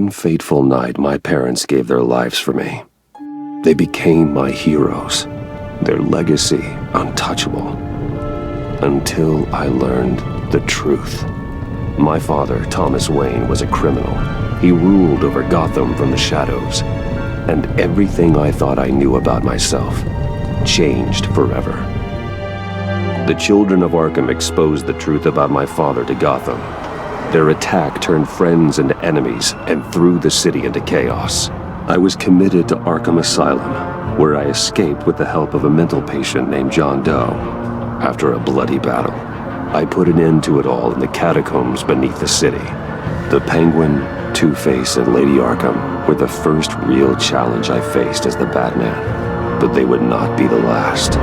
one fateful night, my parents gave their lives for me. They became my heroes, their legacy untouchable. Until I learned the truth. My father, Thomas Wayne, was a criminal. He ruled over Gotham from the shadows. And everything I thought I knew about myself changed forever. The children of Arkham exposed the truth about my father to Gotham. Their attack turned friends into enemies and threw the city into chaos. I was committed to Arkham Asylum, where I escaped with the help of a mental patient named John Doe. After a bloody battle, I put an end to it all in the catacombs beneath the city. The Penguin, Two-Face, and Lady Arkham were the first real challenge I faced as the Batman, but they would not be the last.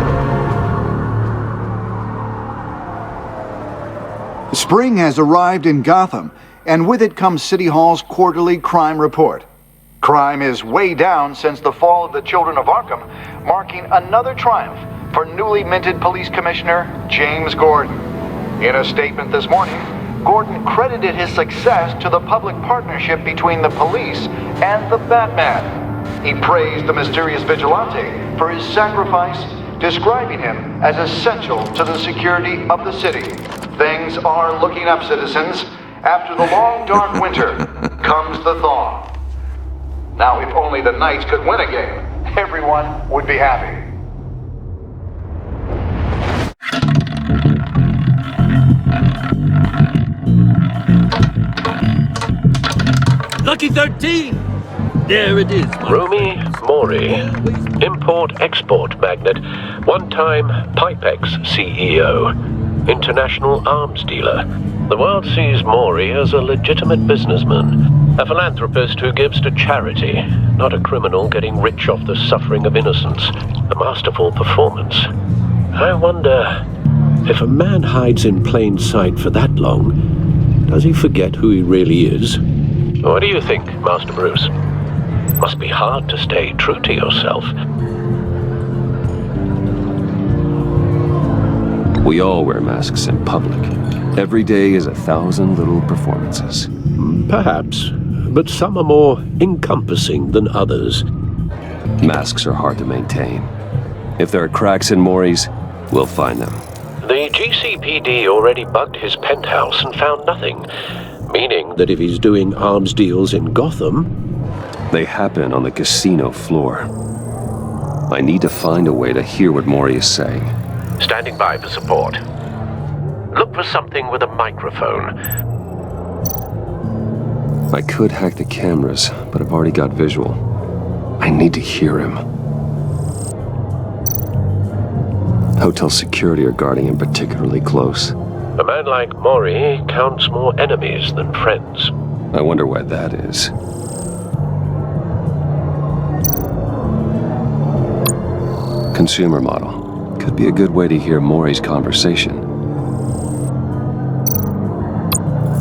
Spring has arrived in Gotham, and with it comes City Hall's quarterly crime report. Crime is way down since the fall of the Children of Arkham, marking another triumph for newly minted Police Commissioner James Gordon. In a statement this morning, Gordon credited his success to the public partnership between the police and the Batman. He praised the mysterious vigilante for his sacrifice, describing him as essential to the security of the city. Things are looking up, citizens. After the long, dark winter comes the thaw. Now, if only the Knights could win a game, everyone would be happy. Lucky 13! There it is. Romy Mori, import-export magnate, one-time Pipex CEO, international arms dealer. The world sees Mori as a legitimate businessman, a philanthropist who gives to charity, not a criminal getting rich off the suffering of innocence. A masterful performance. I wonder, if a man hides in plain sight for that long, does he forget who he really is? What do you think, Master Bruce? Must be hard to stay true to yourself. We all wear masks in public. Every day is 1,000 little performances. Perhaps, but some are more encompassing than others. Masks are hard to maintain. If there are cracks in Mori's, we'll find them. The GCPD already bugged his penthouse and found nothing, meaning that if he's doing arms deals in Gotham... They happen on the casino floor. I need to find a way to hear what Mori is saying. Standing by for support. Look for something with a microphone. I could hack the cameras, but I've already got visual. I need to hear him. Hotel security are guarding him particularly close. A man like Mori counts more enemies than friends. I wonder why that is. Consumer model. Could be a good way to hear Mori's conversation.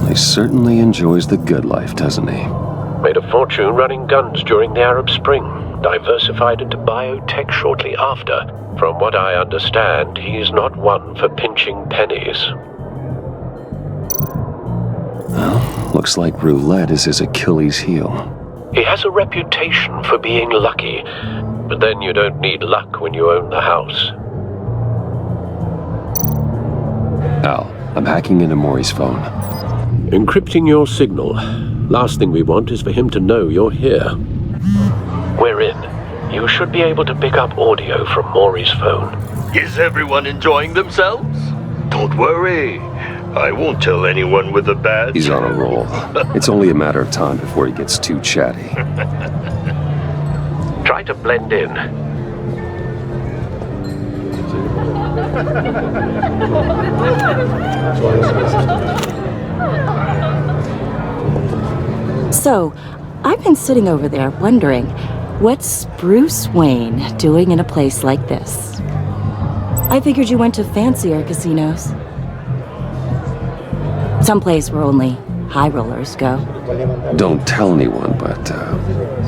He certainly enjoys the good life, doesn't he? Made a fortune running guns during the Arab Spring. Diversified into biotech shortly after. From what I understand, he's not one for pinching pennies. Well, looks like roulette is his Achilles heel. He has a reputation for being lucky, but then you don't need luck when you own the house. Al, I'm hacking into Mori's phone. Encrypting your signal. Last thing we want is for him to know you're here. We're in. You should be able to pick up audio from Mori's phone. Is everyone enjoying themselves? Don't worry. I won't tell anyone with a badge. He's on a roll. It's only a matter of time before he gets too chatty. Try to blend in. So, I've been sitting over there wondering, what's Bruce Wayne doing in a place like this? I figured you went to fancier casinos. Someplace where only high rollers go. Don't tell anyone, but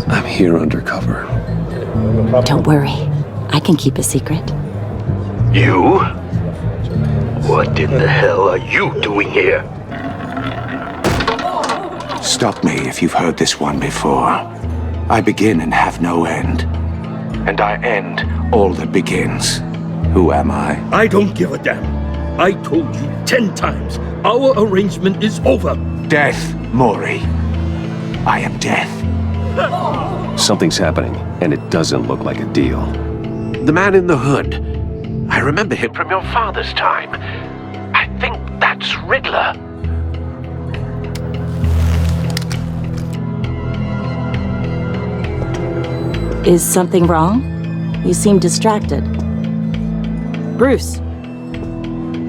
I'm here undercover. Don't worry. I can keep a secret. You? What in the hell are you doing here? Stop me if you've heard this one before. I begin and have no end. And I end all that begins. Who am I? I don't give a damn. I told you 10 times. Our arrangement is over. Death, Maury. I am death. Something's happening, and it doesn't look like a deal. The man in the hood. I remember him from your father's time. I think that's Riddler. Is something wrong? You seem distracted. Bruce.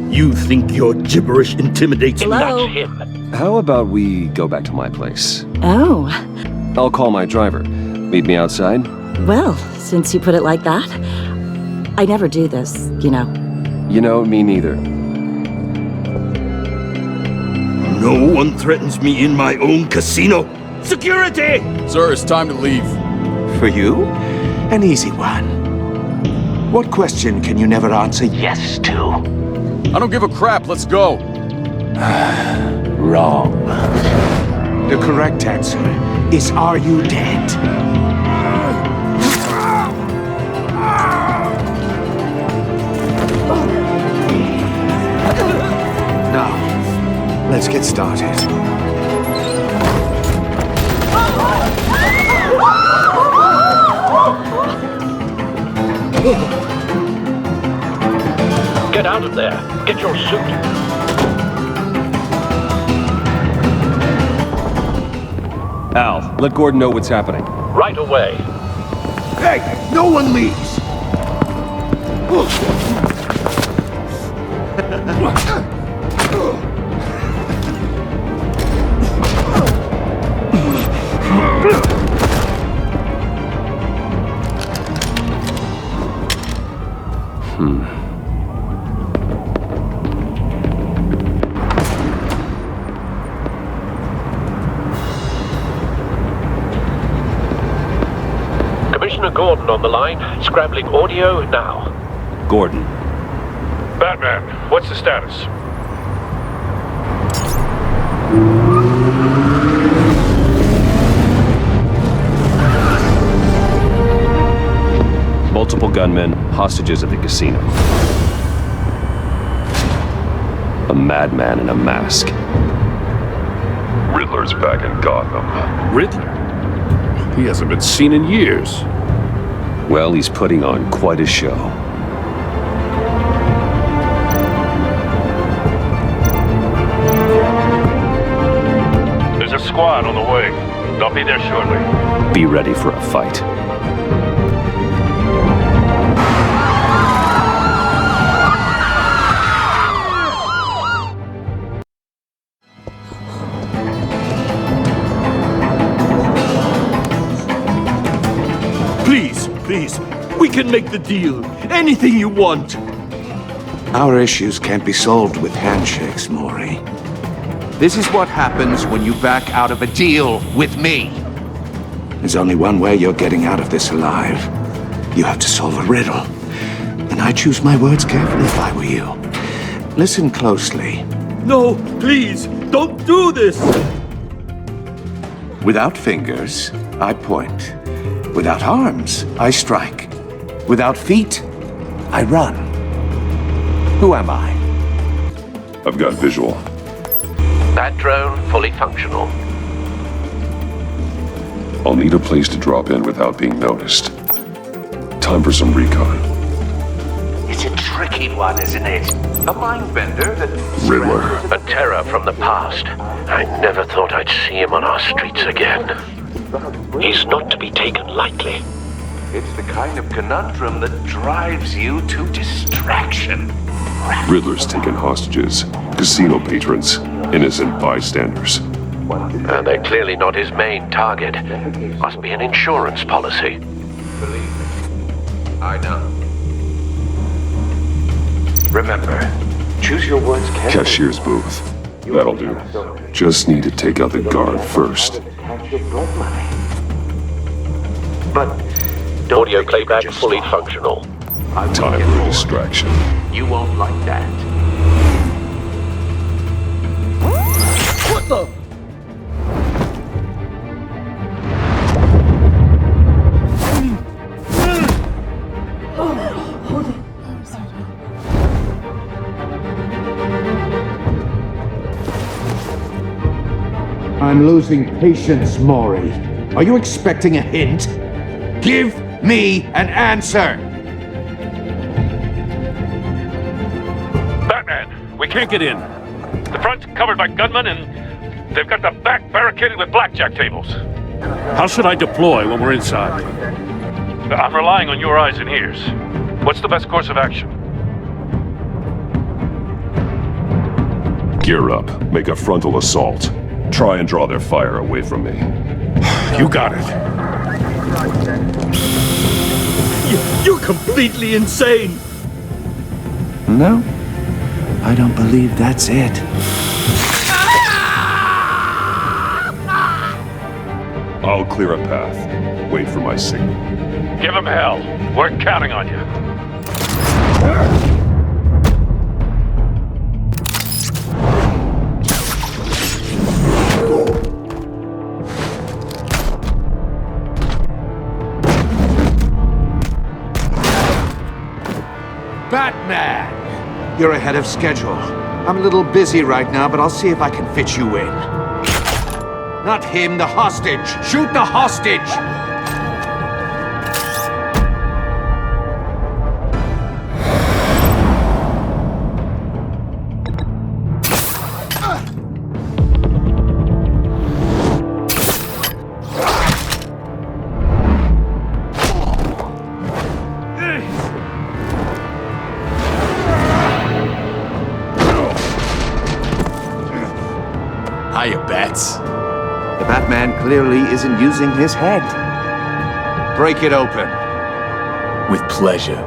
You think your gibberish intimidates me? Hello? That's him. How about we go back to my place? Oh, I'll call my driver. Meet me outside? well, since you put it like that. I never do this, you know. You know, me neither. No one threatens me in my own casino. Security! Sir, it's time to leave. For you, an easy one. What question can you never answer yes to? I don't give a crap, let's go. Wrong. The correct answer is, are you dead? Now, let's get started. Get out of there. Get your suit. Al, let Gordon know what's happening. Right away. Hey, no one leaves! Commissioner Gordon on the line. Scrambling audio now. Gordon. Batman, what's the status? Multiple gunmen, hostages at the casino. A madman in a mask. Riddler's back in Gotham. Riddler? He hasn't been seen in years. Well, he's putting on quite a show. There's a squad on the way. They'll be there shortly. Be ready for a fight. Please, we can make the deal. Anything you want. Our issues can't be solved with handshakes, Maury. This is what happens when you back out of a deal with me. There's only one way you're getting out of this alive. You have to solve a riddle. And I choose my words carefully if I were you. Listen closely. No, please, don't do this. Without fingers, I point. Without arms, I strike. Without feet, I run. Who am I? I've got visual. That drone fully functional. I'll need a place to drop in without being noticed. Time for some recon. It's a tricky one, isn't it? A mind bender that... Riddler. A terror from the past. I never thought I'd see him on our streets again. He's not to be taken lightly. It's the kind of conundrum that drives you to distraction. Riddler's taken hostages. Casino patrons. Innocent bystanders. They're clearly not his main target. Must be an insurance policy. Believe me, I know. Remember, choose your words carefully. Cashier's booth. That'll do. Just need to take out the guard first. But Audio playback fully functional. Time for a distraction. You won't like that. What the? I'm losing patience, Maury. Are you expecting a hint? Give me an answer! Batman, we can't get in. The front's covered by gunmen and they've got the back barricaded with blackjack tables. How should I deploy when we're inside? I'm relying on your eyes and ears. What's the best course of action? Gear up. Make a frontal assault. Try and draw their fire away from me. You got it. You're completely insane! No, I don't believe that's it. I'll clear a path. Wait for my signal. Give him hell. We're counting on you. Batman! You're ahead of schedule. I'm a little busy right now, but I'll see if I can fit you in. Not him, the hostage! Shoot the hostage! Hiya, Bats. The Batman clearly isn't using his head. Break it open. With pleasure.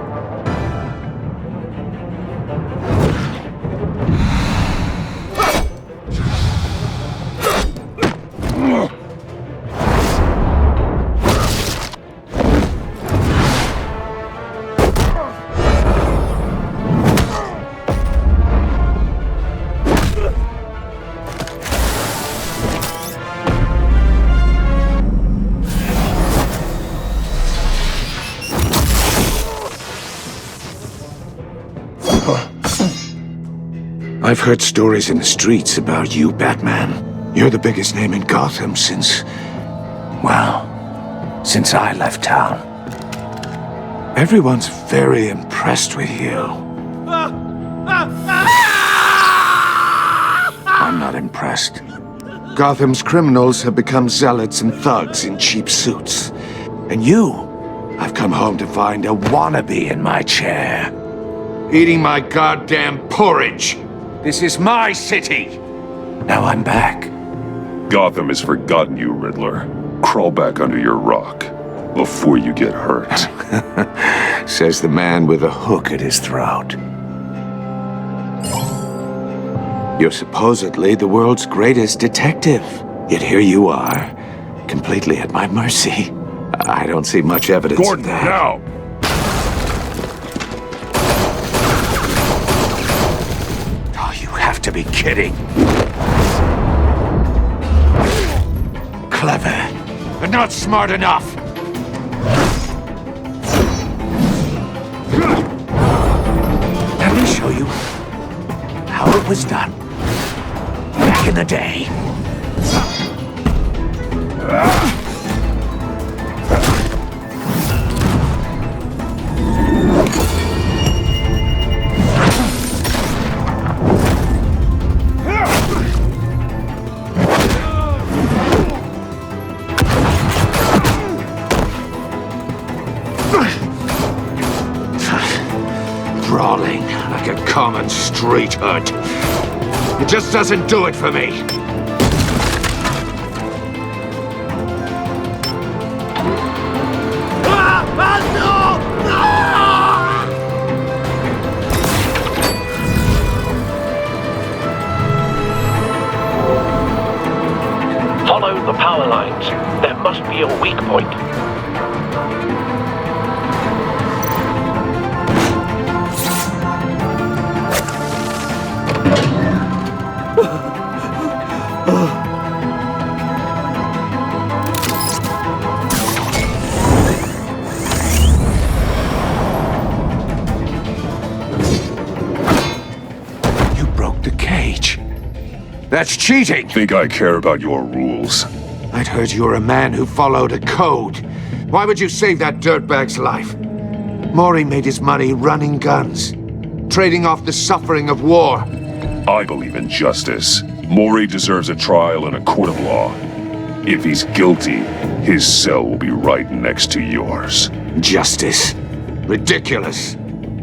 I've heard stories in the streets about you, Batman. You're the biggest name in Gotham since I left town. Everyone's very impressed with you. I'm not impressed. Gotham's criminals have become zealots and thugs in cheap suits. And you, I've come home to find a wannabe in my chair. Eating my goddamn porridge. This is my city. Now I'm back. Gotham has forgotten you, Riddler. Crawl back under your rock before you get hurt. Says the man with a hook at his throat. You're supposedly the world's greatest detective. Yet here you are, completely at my mercy. I don't see much evidence Gordon, of that. now! Oh, you have to be kidding. Clever, but not smart enough. Let me show you how it was done back in the day. Brawling like a common street hood. It just doesn't do it for me. Follow the power lines. There must be a weak point. That's cheating! Think I care about your rules? I'd heard you were a man who followed a code. Why would you save that dirtbag's life? Maury made his money running guns, trading off the suffering of war. I believe in justice. Maury deserves a trial in a court of law. If he's guilty, his cell will be right next to yours. Justice. Ridiculous.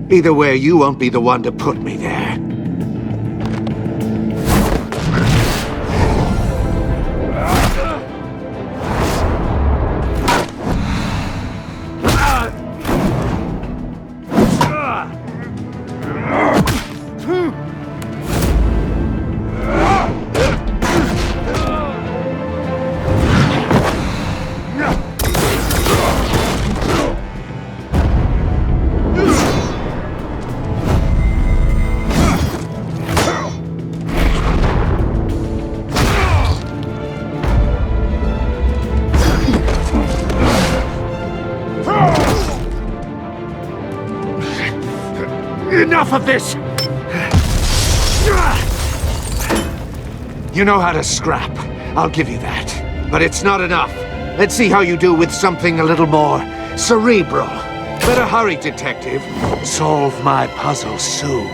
Either way, you won't be the one to put me there. Enough of this! You know how to scrap. I'll give you that. But it's not enough. Let's see how you do with something a little more cerebral. Better hurry, detective. Solve my puzzle soon.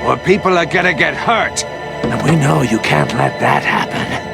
Or people are gonna get hurt. And we know you can't let that happen.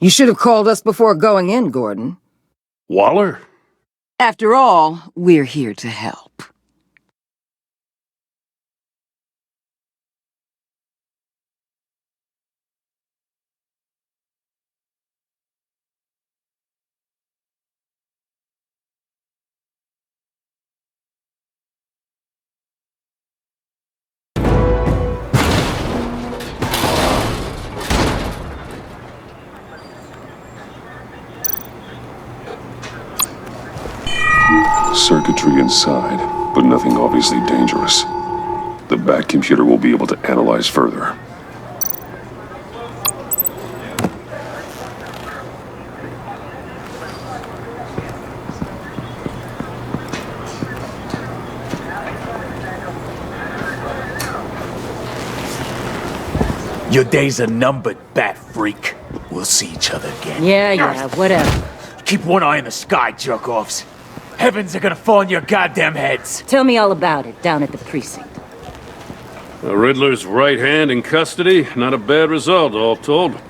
You should have called us before going in, Gordon. Waller? After all, we're here to help. Circuitry inside, but nothing obviously dangerous. The back computer will be able to analyze further. Your days are numbered, bat freak. We'll see each other again. Yeah, whatever. Keep one eye in the sky, jerk-offs. Heavens are gonna fall on your goddamn heads. Tell me all about it down at the precinct. The Riddler's right hand in custody. Not a bad result, all told.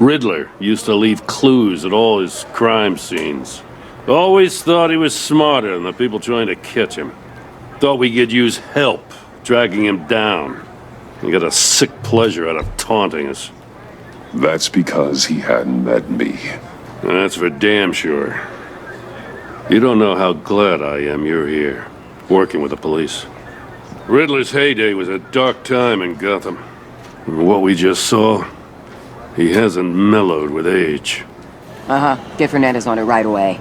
Riddler used to leave clues at all his crime scenes. Always thought he was smarter than the people trying to catch him. Thought we could use help dragging him down. He got a sick pleasure out of taunting us. That's because he hadn't met me. That's for damn sure. You don't know how glad I am you're here, working with the police. Riddler's heyday was a dark time in Gotham. And what we just saw, he hasn't mellowed with age. Get Fernandez on it right away.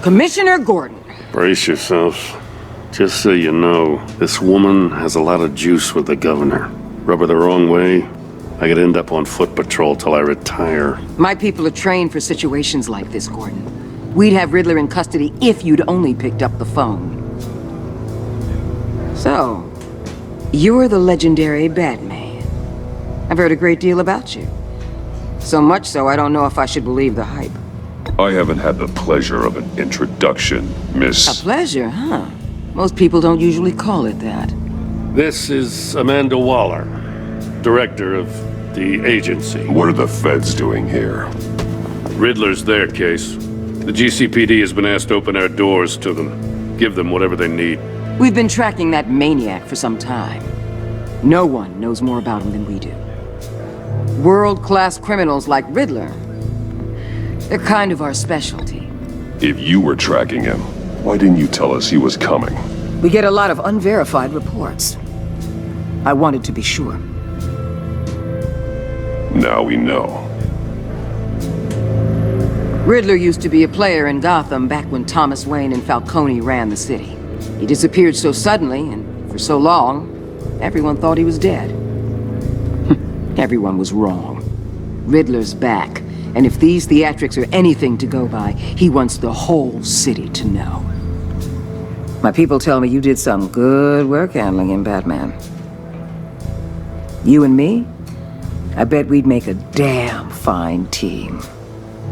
Commissioner Gordon. Brace yourselves. Just so you know, this woman has a lot of juice with the governor. Rub her the wrong way, I could end up on foot patrol till I retire. My people are trained for situations like this, Gordon. We'd have Riddler in custody if you'd only picked up the phone. So, you're the legendary Batman. I've heard a great deal about you. So much so, I don't know if I should believe the hype. I haven't had the pleasure of an introduction, Miss... A pleasure, huh? Most people don't usually call it that. This is Amanda Воллер, director of the agency. What are the feds doing here? Riddler's their case. The GCPD has been asked to open our doors to them. Give them whatever they need. We've been tracking that maniac for some time. No one knows more about him than we do. World-class criminals like Riddler, they're kind of our specialty. If you were tracking him, why didn't you tell us he was coming? We get a lot of unverified reports. I wanted to be sure. Now we know. Riddler used to be a player in Gotham back when Thomas Wayne and Falcone ran the city. He disappeared so suddenly and for so long, everyone thought he was dead. Everyone was wrong. Riddler's back, and if these theatrics are anything to go by, he wants the whole city to know. My people tell me you did some good work handling him, Batman. You and me? I bet we'd make a damn fine team.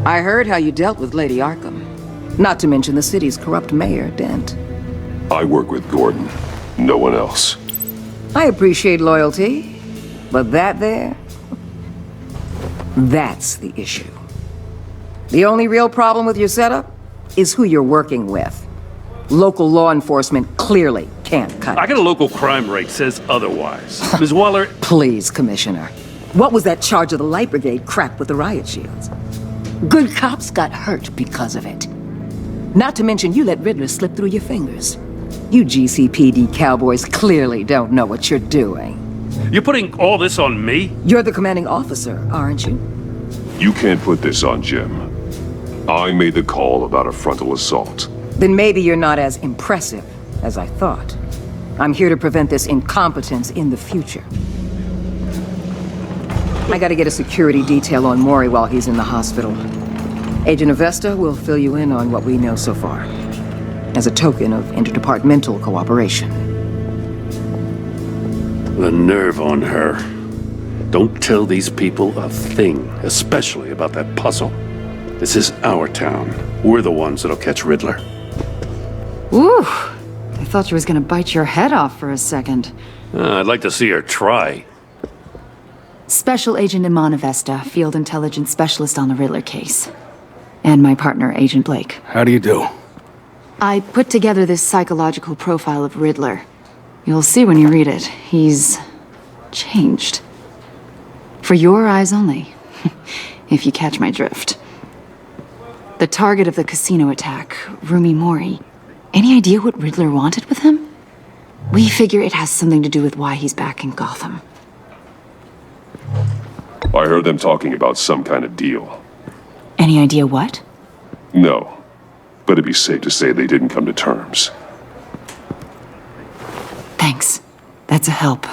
I heard how you dealt with Lady Arkham. Not to mention the city's corrupt mayor, Dent. I work with Gordon. No one else. I appreciate loyalty, but that there, that's the issue. The only real problem with your setup is who you're working with. Local law enforcement clearly can't cut it. I got a local crime rate says otherwise. Ms. Waller... Please, Commissioner. What was that charge of the Light Brigade crap with the riot shields? Good cops got hurt because of it. Not to mention you let Riddler slip through your fingers. You GCPD cowboys clearly don't know what you're doing. You're putting all this on me? You're the commanding officer, aren't you? You can't put this on Jim. I made the call about a frontal assault. Then maybe you're not as impressive as I thought. I'm here to prevent this incompetence in the future. I gotta get a security detail on Maury while he's in the hospital. Agent Avesta will fill you in on what we know so far, as a token of interdepartmental cooperation. The nerve on her. Don't tell these people a thing, especially about that puzzle. This is our town. We're the ones that'll catch Riddler. Ooh, I thought she was gonna bite your head off for a second. I'd like to see her try. Special Agent Imana Avesta, Field Intelligence Specialist on the Riddler case. And my partner, Agent Blake. How do you do? I put together this psychological profile of Riddler. You'll see when you read it. He's changed. For your eyes only, if you catch my drift. The target of the casino attack, Rumi Mori. Any idea what Riddler wanted with him? We figure it has something to do with why he's back in Gotham. I heard them talking about some kind of deal. Any idea what? No, but it'd be safe to say they didn't come to terms. Thanks. That's a help.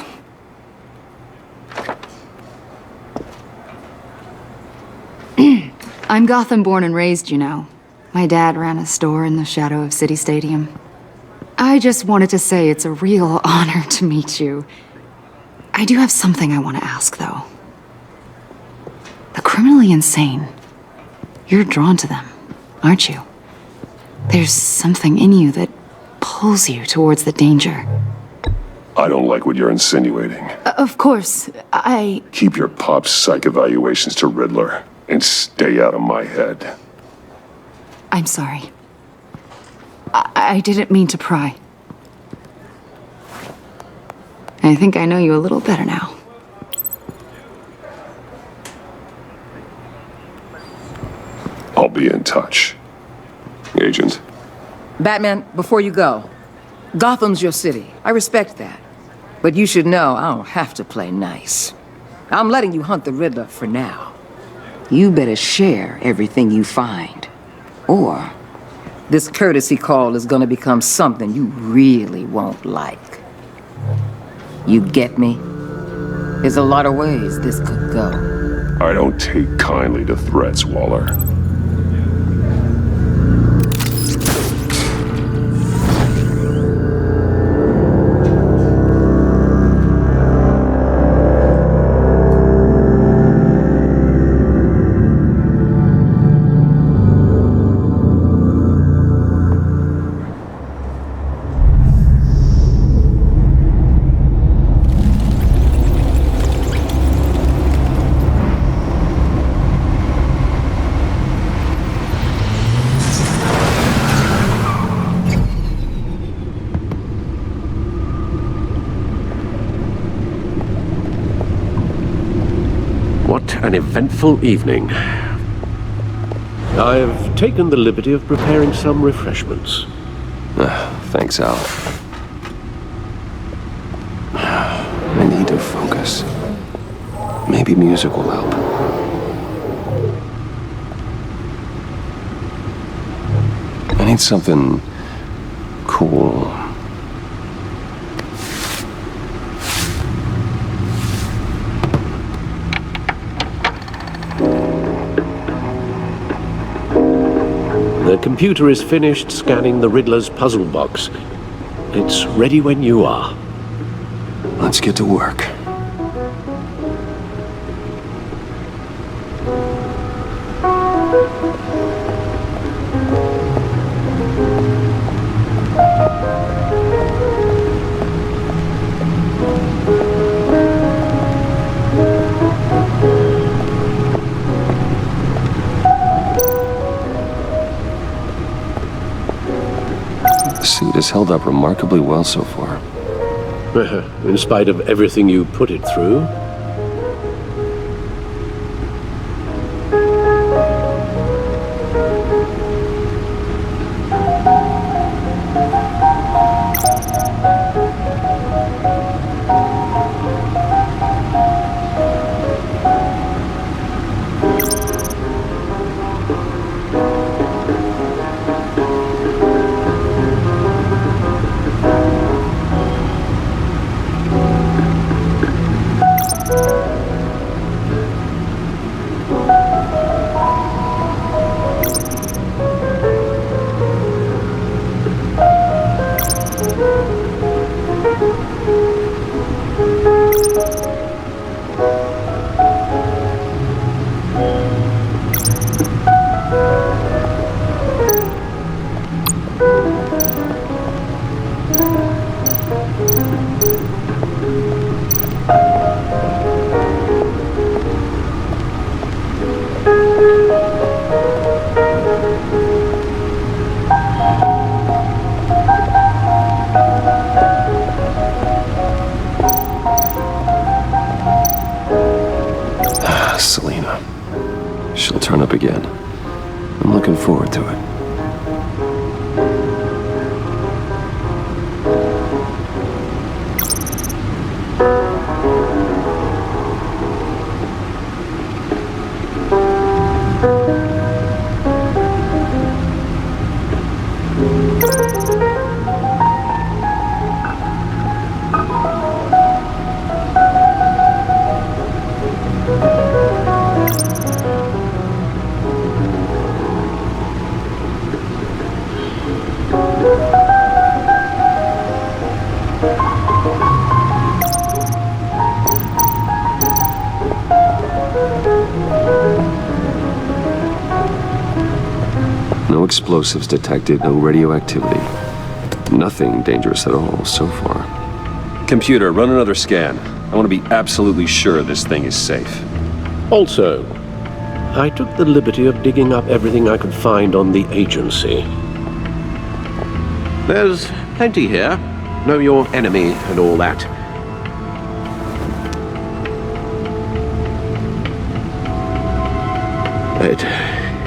I'm Gotham born and raised, you know. My dad ran a store in the shadow of City Stadium. I just wanted to say it's a real honor to meet you. I do have something I want to ask, though. The criminally insane. You're drawn to them, aren't you? There's something in you that pulls you towards the danger. I don't like what you're insinuating. Of course, Keep your pop psych evaluations to Riddler and stay out of my head. I'm sorry. I didn't mean to pry. I think I know you a little better now. I'll be in touch. Agent. Batman, before you go, Gotham's your city. I respect that. But you should know I don't have to play nice. I'm letting you hunt the Riddler for now. You better share everything you find. Or this courtesy call is gonna become something you really won't like. You get me? There's a lot of ways this could go. I don't take kindly to threats, Waller. an eventful evening. I've taken the liberty of preparing some refreshments. Thanks, Al. I need to focus. Maybe music will help. I need something cool. The computer is finished scanning the Riddler's puzzle box. It's ready when you are. Let's get to work. The suit has held up remarkably well so far. In spite of everything you put it through? Селіна. She'll turn up again. I'm looking forward to it. No explosives detected, no radioactivity. Nothing dangerous at all so far. Computer, run another scan. I want to be absolutely sure this thing is safe. Also, I took the liberty of digging up everything I could find on the agency. There's plenty here. Know your enemy and all that.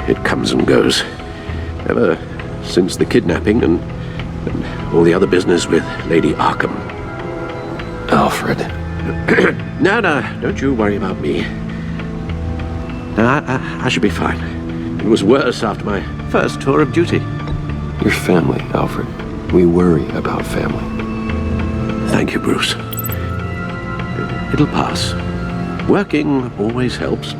It comes and goes. Ever since the kidnapping and all the other business with Lady Arkham. Alfred. No, don't you worry about me. No, I should be fine. It was worse after my first tour of duty. Your family, Alfred. We worry about family. Thank you, Bruce. It'll pass. Working always helps.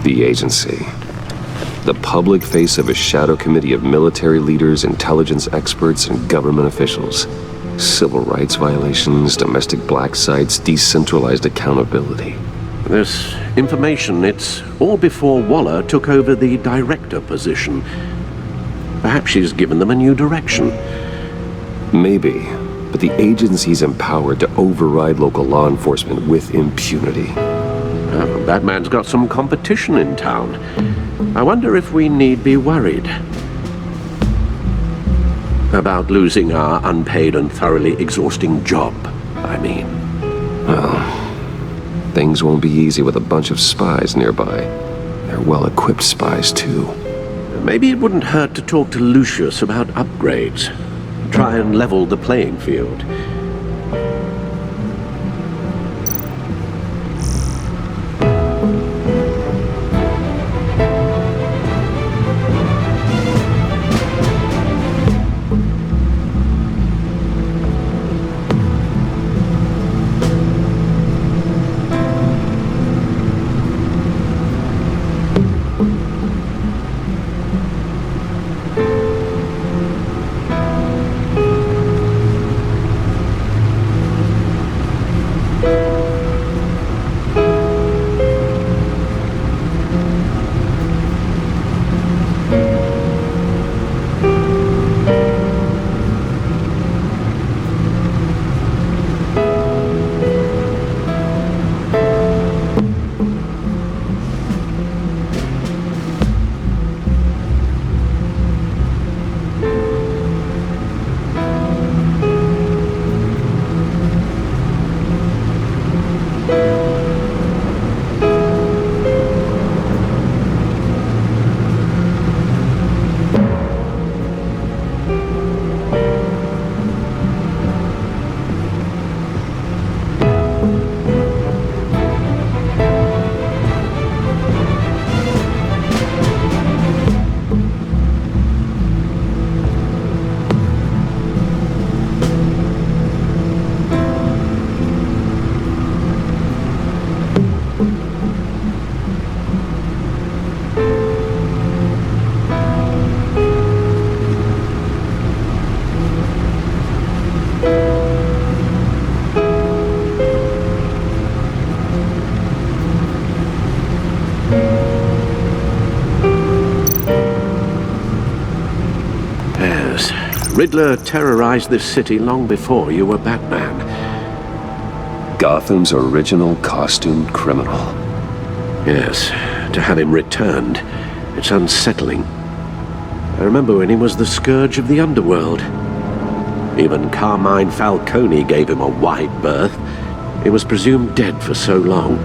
The agency. The public face of a shadow committee of military leaders, intelligence experts, and government officials. Civil rights violations, domestic black sites, decentralized accountability. This information, it's all before Waller took over the director position. Perhaps she's given them a new direction. Maybe, but the agency's empowered to override local law enforcement with impunity. Batman's got some competition in town. I wonder if we need be worried about losing our unpaid and thoroughly exhausting job, I mean. Well, things won't be easy with a bunch of spies nearby. They're well-equipped spies, too. Maybe it wouldn't hurt to talk to Lucius about upgrades. Try and level the playing field. Riddler terrorized this city long before you were Batman. Gotham's original costumed criminal. Yes, to have him returned, it's unsettling. I remember when he was the scourge of the underworld. Even Carmine Falcone gave him a wide berth. He was presumed dead for so long.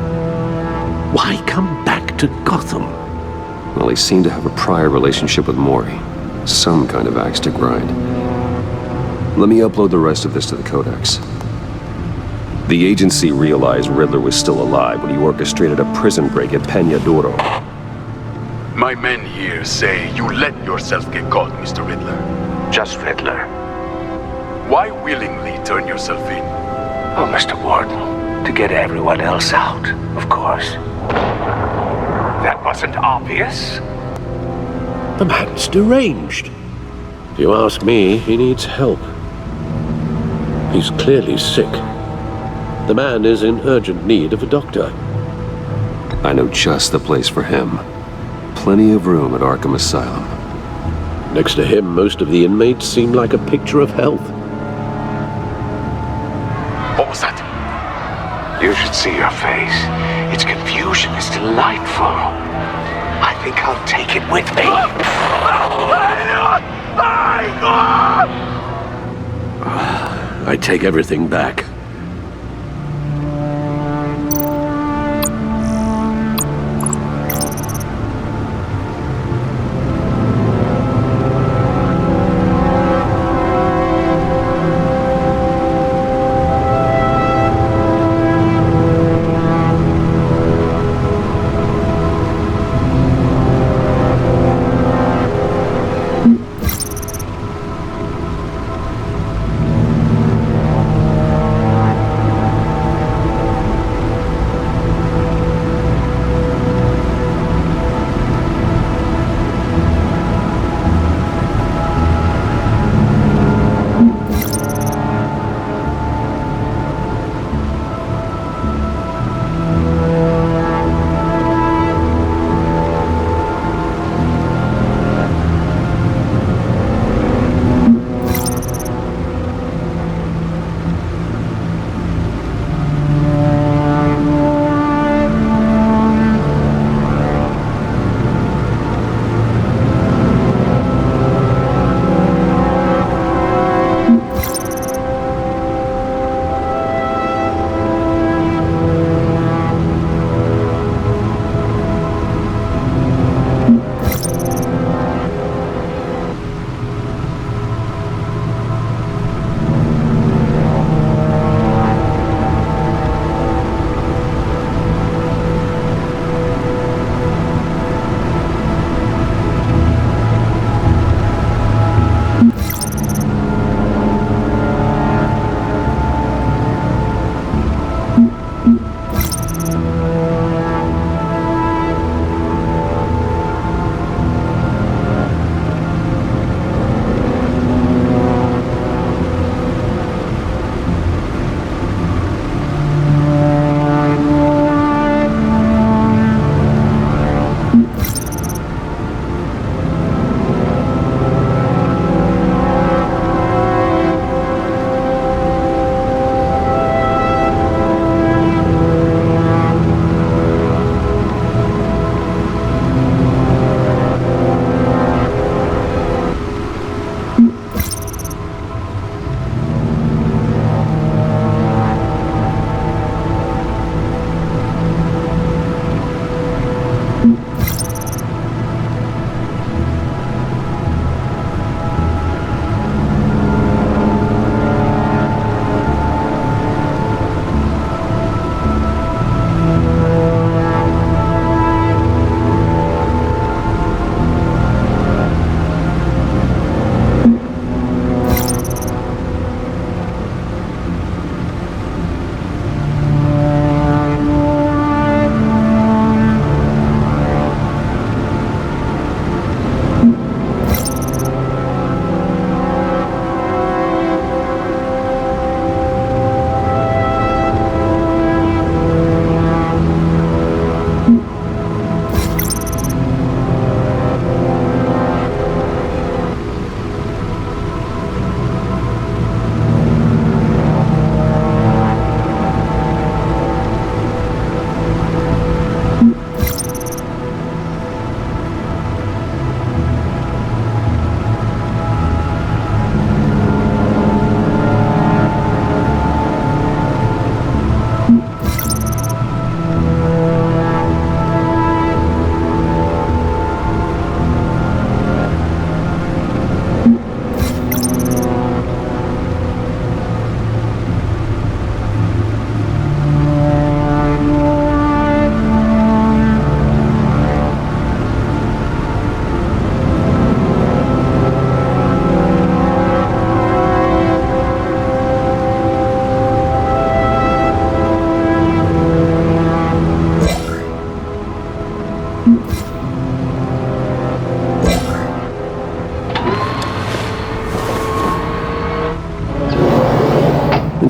Why come back to Gotham? Well, he seemed to have a prior relationship with Mori. Some kind of axe to grind. Let me upload the rest of this to the Codex. The agency realized Riddler was still alive when he orchestrated a prison break at Peñadoro. My men here say you let yourself get caught, Mr. Riddler. Just Riddler. Why willingly turn yourself in? Oh, Mr. Warden, to get everyone else out, of course. That wasn't obvious. The man's deranged. If you ask me, he needs help. He's clearly sick. The man is in urgent need of a doctor. I know just the place for him. Plenty of room at Arkham Asylum. Next to him, most of the inmates seem like a picture of health. What was that? You should see your face. Its confusion is delightful. I think I'll take it with me. I take everything back.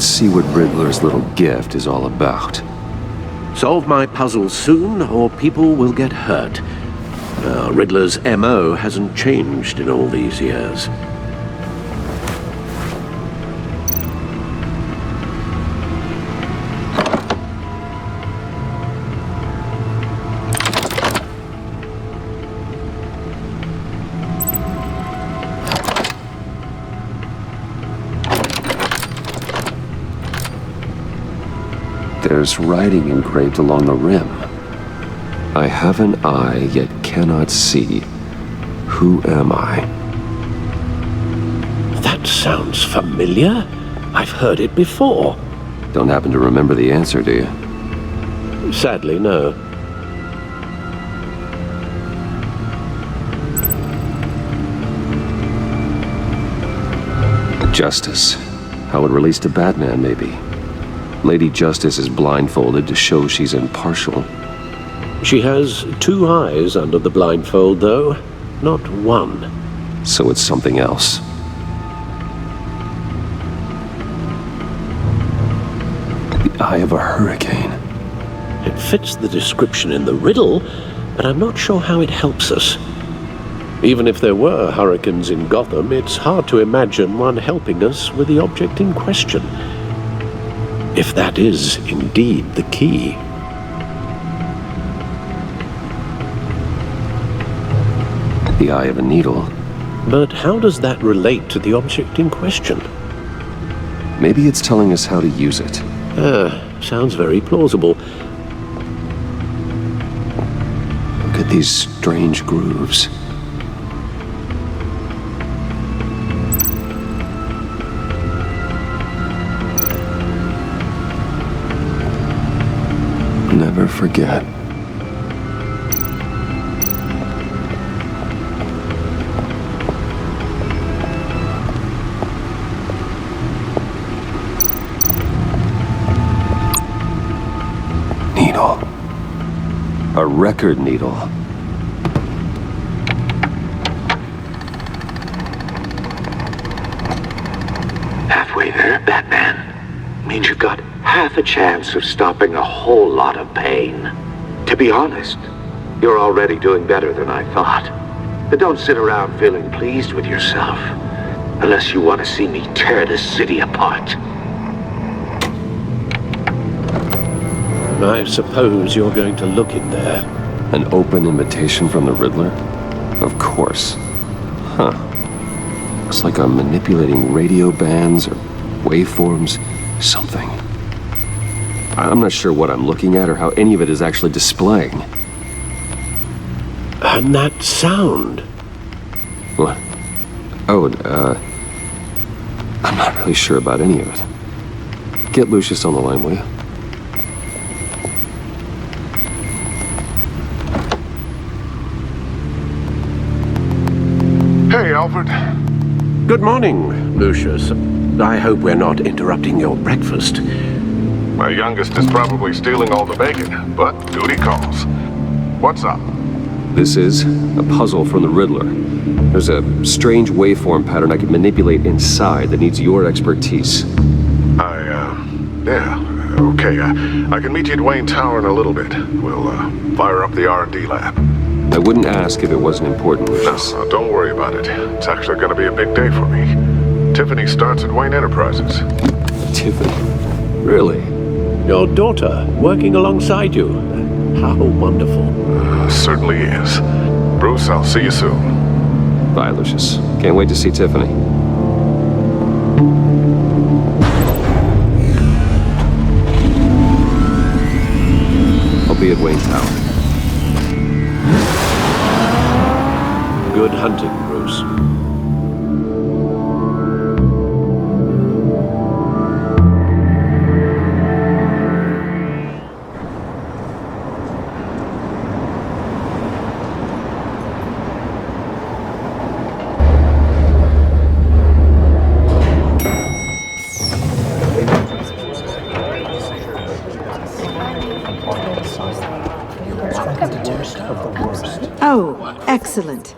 Let's see what Riddler's little gift is all about. Solve my puzzles soon, or people will get hurt. Riddler's MO hasn't changed in all these years. There's writing engraved along the rim. I have an eye, yet cannot see. Who am I? That sounds familiar. I've heard it before. Don't happen to remember the answer, do you? Sadly, no. Justice. How it relates to Batman, maybe. Lady Justice is blindfolded to show she's impartial. She has two eyes under the blindfold, though, not one. So it's something else. The eye of a hurricane. It fits the description in the riddle, but I'm not sure how it helps us. Even if there were hurricanes in Gotham, it's hard to imagine one helping us with the object in question. If that is indeed the key. The eye of a needle. But how does that relate to the object in question? Maybe it's telling us how to use it. Sounds very plausible. Look at these strange grooves. Never forget. Needle. A record needle. Halfway there, Batman. Means you've got half a chance of stopping a whole lot of pain. To be honest, you're already doing better than I thought. But don't sit around feeling pleased with yourself, unless you want to see me tear this city apart. I suppose you're going to look in there. An open invitation from the Riddler? Of course. Huh. Looks like I'm manipulating radio bands or waveforms, something. I'm not sure what I'm looking at or how any of it is actually displaying. And that sound? What? Oh, I'm not really sure about any of it. Get Lucius on the line, will you? Hey, Alfred. Good morning, Lucius. I hope we're not interrupting your breakfast. My youngest is probably stealing all the bacon, but duty calls. What's up? This is a puzzle from the Riddler. There's a strange waveform pattern I can manipulate inside that needs your expertise. Okay. I can meet you at Wayne Tower in a little bit. We'll, fire up the R&D lab. I wouldn't ask if it wasn't important, Lucius. No, don't worry about it. It's actually gonna be a big day for me. Tiffany starts at Wayne Enterprises. Tiffany? Really? Your daughter, working alongside you. How wonderful. Certainly is. Bruce, I'll see you soon. Bye, Lucius. Can't wait to see Tiffany. I'll be at Wayne Tower. Good hunting, Bruce. Oh, excellent.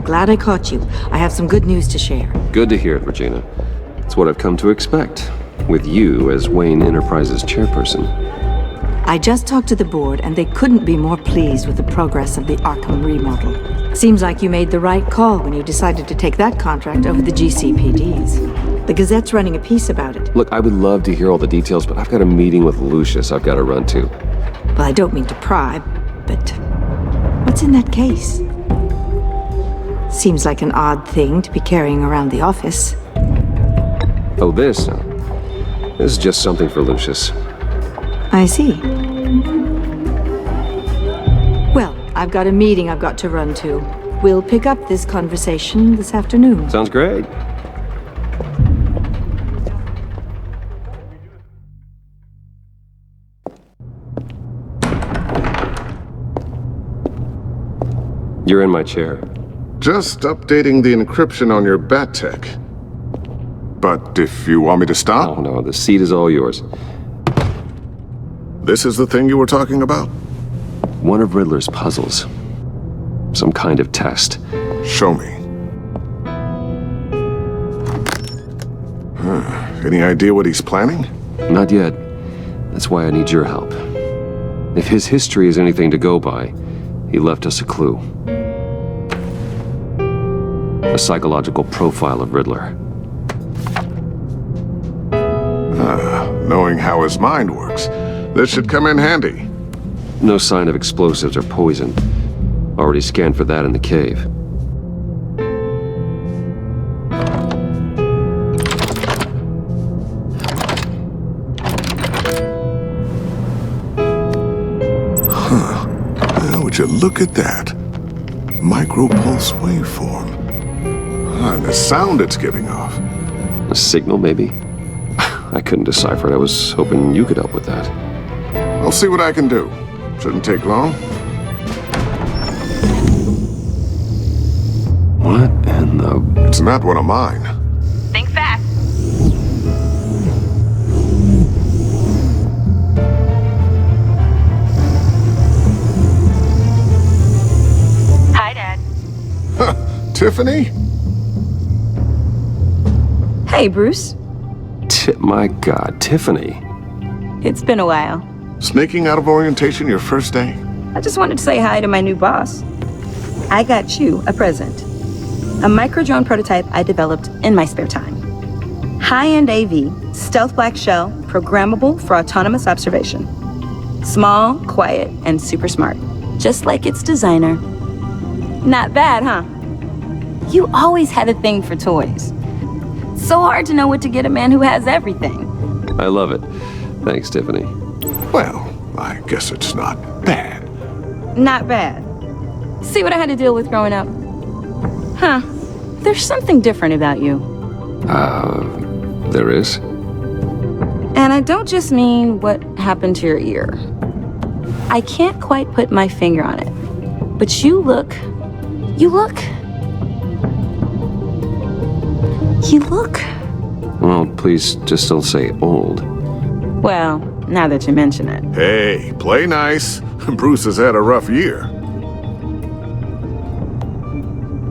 Glad I caught you. I have some good news to share. Good to hear it, Regina. It's what I've come to expect. with you as Wayne Enterprises chairperson. I just talked to the board, and they couldn't be more pleased with the progress of the Arkham remodel. Seems like you made the right call when you decided to take that contract over the GCPD's. The Gazette's running a piece about it. Look, I would love to hear all the details, but I've got a meeting with Lucius I've got to run to. Well, I don't mean to pry, but what's in that case? Seems like an odd thing to be carrying around the office. Oh, this? This is just something for Lucius. I see. Well, I've got a meeting I've got to run to. We'll pick up this conversation this afternoon. Sounds great. You're in my chair. Just updating the encryption on your bat tech. But if you want me to stop? Oh, no, the seat is all yours. This is the thing you were talking about? One of Riddler's puzzles. Some kind of test. Show me. Any idea what he's planning? Not yet. That's why I need your help. If his history is anything to go by, he left us a clue. A psychological profile of Riddler. Knowing how his mind works, this should come in handy. No sign of explosives or poison. Already scanned for that in the cave. Would you look at that? Micropulse waveform. And the sound it's giving off. A signal, maybe? I couldn't decipher it. I was hoping you could help with that. I'll see what I can do. Shouldn't take long. What in the... It's not one of mine. Think fast. Hi, Dad. Tiffany? Hey, Bruce. My God, Tiffany. It's been a while. Sneaking out of orientation your first day? I just wanted to say hi to my new boss. I got you a present. A micro-drone prototype I developed in my spare time. High-end AV, stealth black shell, programmable for autonomous observation. Small, quiet, and super smart. Just like its designer. Not bad, huh? You always had a thing for toys. So hard to know what to get a man who has everything. I love it. Thanks, Tiffany. Well, I guess it's not bad. Not bad. See what I had to deal with growing up? Huh. There's something different about you. There is? And I don't just mean what happened to your ear. I can't quite put my finger on it. But you look... Well, please just don't say old. Well, now that you mention it. Hey, play nice. Bruce has had a rough year.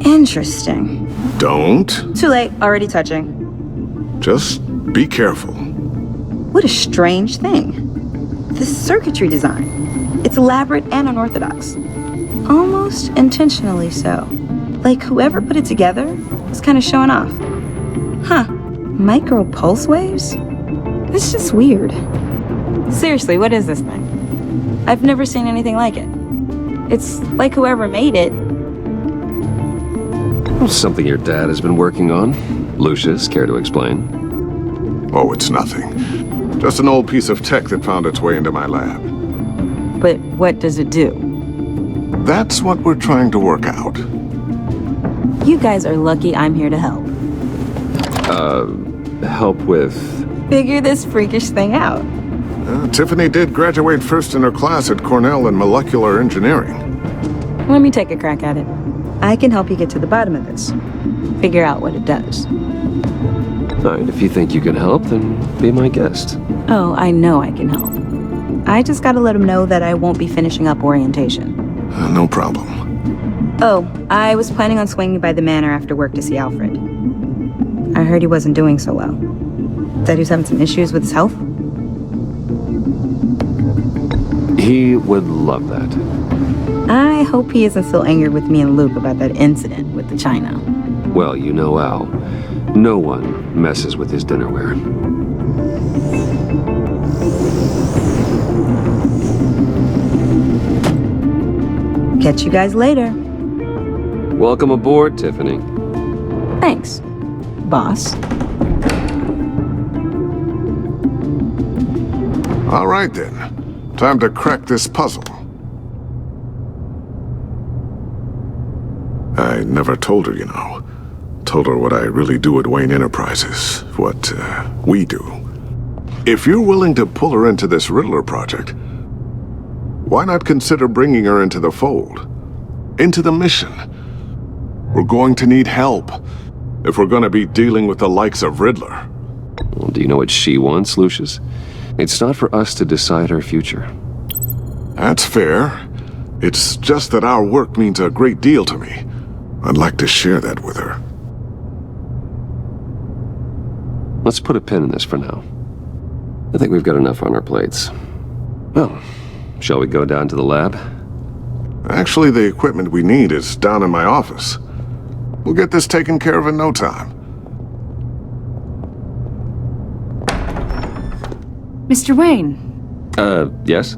Interesting. Don't. Too late, already touching. Just be careful. What a strange thing. The circuitry design. It's elaborate and unorthodox. Almost intentionally so. Like whoever put it together was kind of showing off. Huh. Micro pulse waves? It's just weird. Seriously, what is this thing? I've never seen anything like it. It's like whoever made it. Something your dad has been working on. Lucius, care to explain? Oh, it's nothing. Just an old piece of tech that found its way into my lab. But what does it do? That's what we're trying to work out. You guys are lucky I'm here to help. Help with... Figure this freakish thing out. Tiffany did graduate first in her class at Cornell in molecular engineering. Let me take a crack at it. I can help you get to the bottom of this. Figure out what it does. All right, if you think you can help, then be my guest. Oh, I know I can help. I just gotta let him know that I won't be finishing up orientation. No problem. Oh, I was planning on swinging by the manor after work to see Alfred. I I heard he wasn't doing so well. Said he was having some issues with his health. He would love that. I hope he isn't still angry with me and Luke about that incident with the china. Well, you know Al. No one messes with his dinnerware. Catch you guys later. Welcome aboard, Tiffany. Thanks, boss. All right, then. Time to crack this puzzle. I never told her, you know. Told her what I really do at Wayne Enterprises. What, we do. If you're willing to pull her into this Riddler project, why not consider bringing her into the fold? Into the mission? We're going to need help if we're going to be dealing with the likes of Riddler. Well, do you know what she wants, Lucius? It's not for us to decide her future. That's fair. It's just that our work means a great deal to me. I'd like to share that with her. Let's put a pin in this for now. I think we've got enough on our plates. Well, shall we go down to the lab? Actually, the equipment we need is down in my office. We'll get this taken care of in no time. Mr. Wayne. Yes?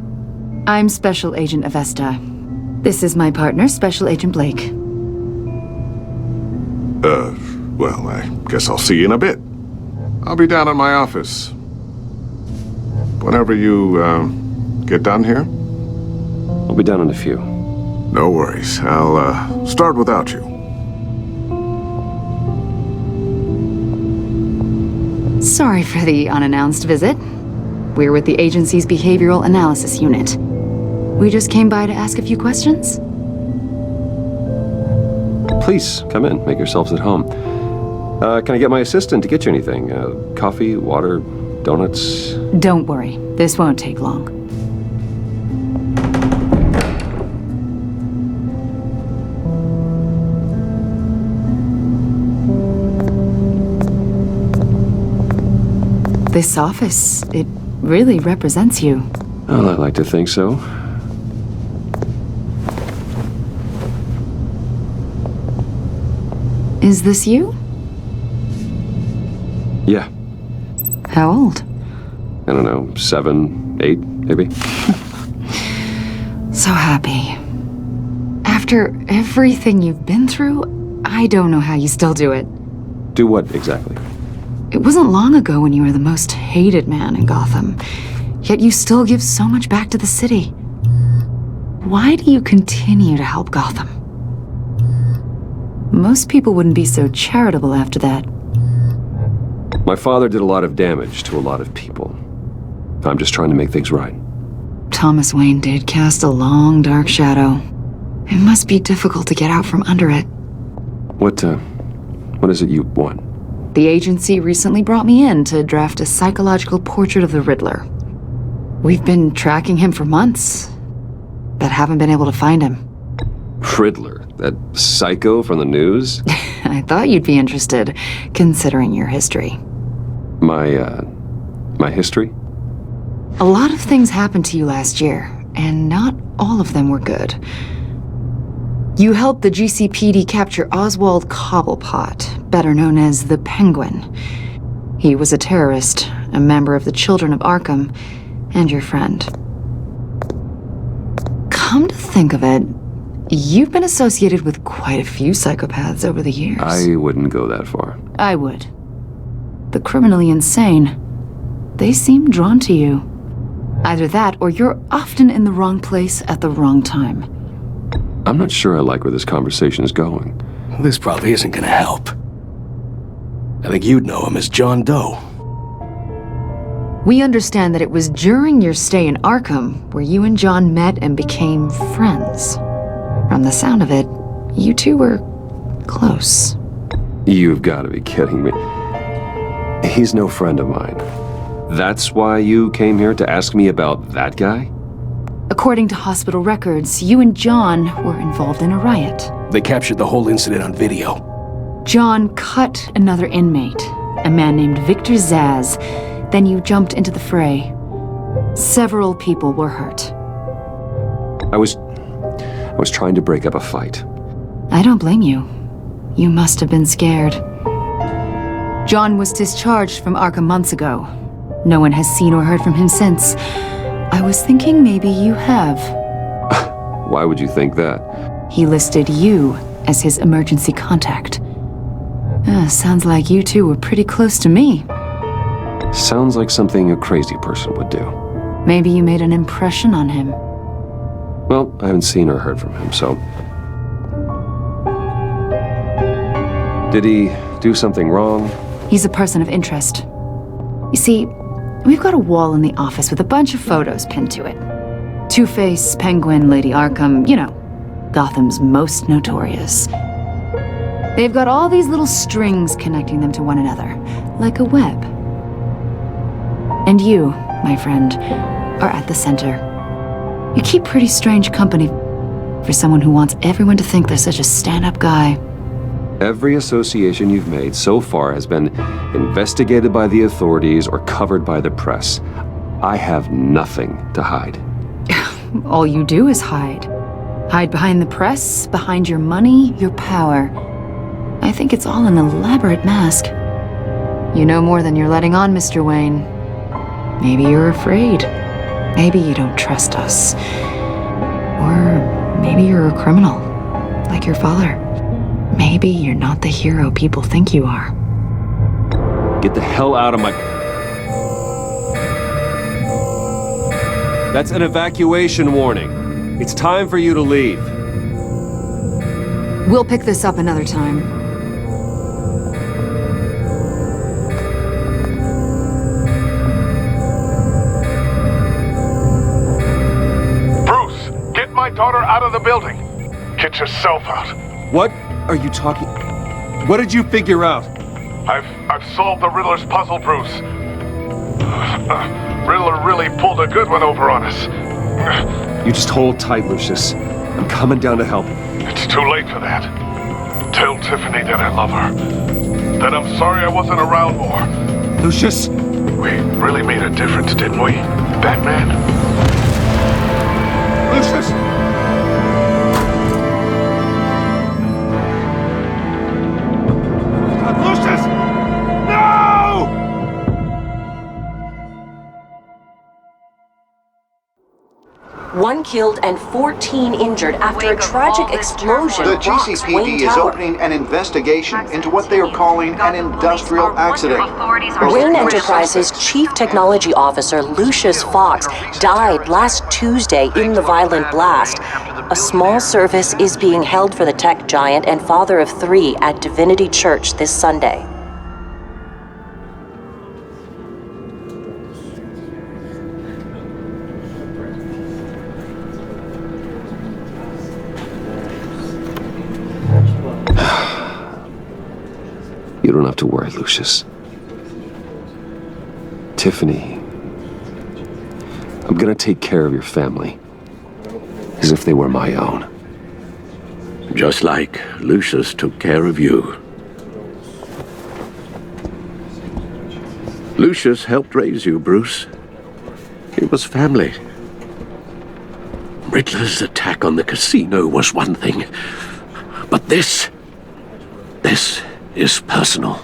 I'm Special Agent Avesta. This is my partner, Special Agent Blake. Well, I guess I'll see you in a bit. I'll be down in my office. Whenever you, get done here? I'll be down in a few. No worries. I'll, start without you. Sorry for the unannounced visit. We're with the agency's Behavioral Analysis Unit. We just came by to ask a few questions. Please, come in. Make yourselves at home. Can I get my assistant to get you anything? Coffee, water, donuts? Don't worry. This won't take long. This office, it really represents you. Well, I like to think so. Is this you? Yeah. How old? I don't know, 7, 8, maybe? So happy. After everything you've been through, I don't know how you still do it. Do what, exactly? It wasn't long ago when you were the most hated man in Gotham, yet you still give so much back to the city. Why do you continue to help Gotham? Most people wouldn't be so charitable after that. My father did a lot of damage to a lot of people. I'm just trying to make things right. Thomas Wayne did cast a long, dark shadow. It must be difficult to get out from under it. What is it you want? The agency recently brought me in to draft a psychological portrait of the Riddler. We've been tracking him for months, but haven't been able to find him. Riddler? That psycho from the news? I thought you'd be interested, considering your history. My history? A lot of things happened to you last year, and not all of them were good. You helped the GCPD capture Oswald Cobblepot, better known as the Penguin. He was a terrorist, a member of the Children of Arkham, and your friend. Come to think of it, you've been associated with quite a few psychopaths over the years. I wouldn't go that far. I would. The criminally insane, they seem drawn to you. Either that, or you're often in the wrong place at the wrong time. I'm not sure I like where this conversation is going. This probably isn't gonna help. I think you'd know him as John Doe. We understand that it was during your stay in Arkham where you and John met and became friends. From the sound of it, you two were close. You've got to be kidding me. He's no friend of mine. That's why you came here to ask me about that guy? According to hospital records, you and John were involved in a riot. They captured the whole incident on video. John cut another inmate, a man named Victor Zaz. Then you jumped into the fray. Several people were hurt. I was trying to break up a fight. I don't blame you. You must have been scared. John was discharged from Arkham months ago. No one has seen or heard from him since. I was thinking maybe you have. Why would you think that? He listed you as his emergency contact. Sounds like you two were pretty close to me. Sounds like something a crazy person would do. Maybe you made an impression on him. Well, I haven't seen or heard from him, so... Did he do something wrong? He's a person of interest. You see, we've got a wall in the office with a bunch of photos pinned to it. Two-Face, Penguin, Lady Arkham, you know, Gotham's most notorious. They've got all these little strings connecting them to one another, like a web. And you, my friend, are at the center. You keep pretty strange company for someone who wants everyone to think they're such a stand-up guy. Every association you've made so far has been investigated by the authorities or covered by the press. I have nothing to hide. All you do is hide. Hide behind the press, behind your money, your power. I think it's all an elaborate mask. You know more than you're letting on, Mr. Wayne. Maybe you're afraid. Maybe you don't trust us. Or maybe you're a criminal, like your father. Maybe you're not the hero people think you are. Get the hell out of my... That's an evacuation warning. It's time for you to leave. We'll pick this up another time. Bruce, get my daughter out of the building. Get yourself out. What are you talking... What did you figure out? I've solved the Riddler's puzzle, Bruce. Riddler really pulled a good one over on us. You just hold tight, Lucius. I'm coming down to help. It's too late for that. Tell Tiffany that I love her. That I'm sorry I wasn't around more. Lucius! We really made a difference, didn't we, Batman? Lucius! Lucius! No! One killed and 14 injured after a tragic explosion. The rocks GCPD Wayne is Tower. opening an investigation into what they are calling an industrial accident. Wayne Enterprises Chief Technology Officer Lucius Fox died last Tuesday in the violent blast. A small service is being held for the tech giant and father of 3 at Divinity Church this Sunday. You don't have to worry, Lucius. Tiffany, I'm gonna take care of your family. As if they were my own. Just like Lucius took care of you. Lucius helped raise you, Bruce. It was family. Riddler's attack on the casino was one thing. But this is personal.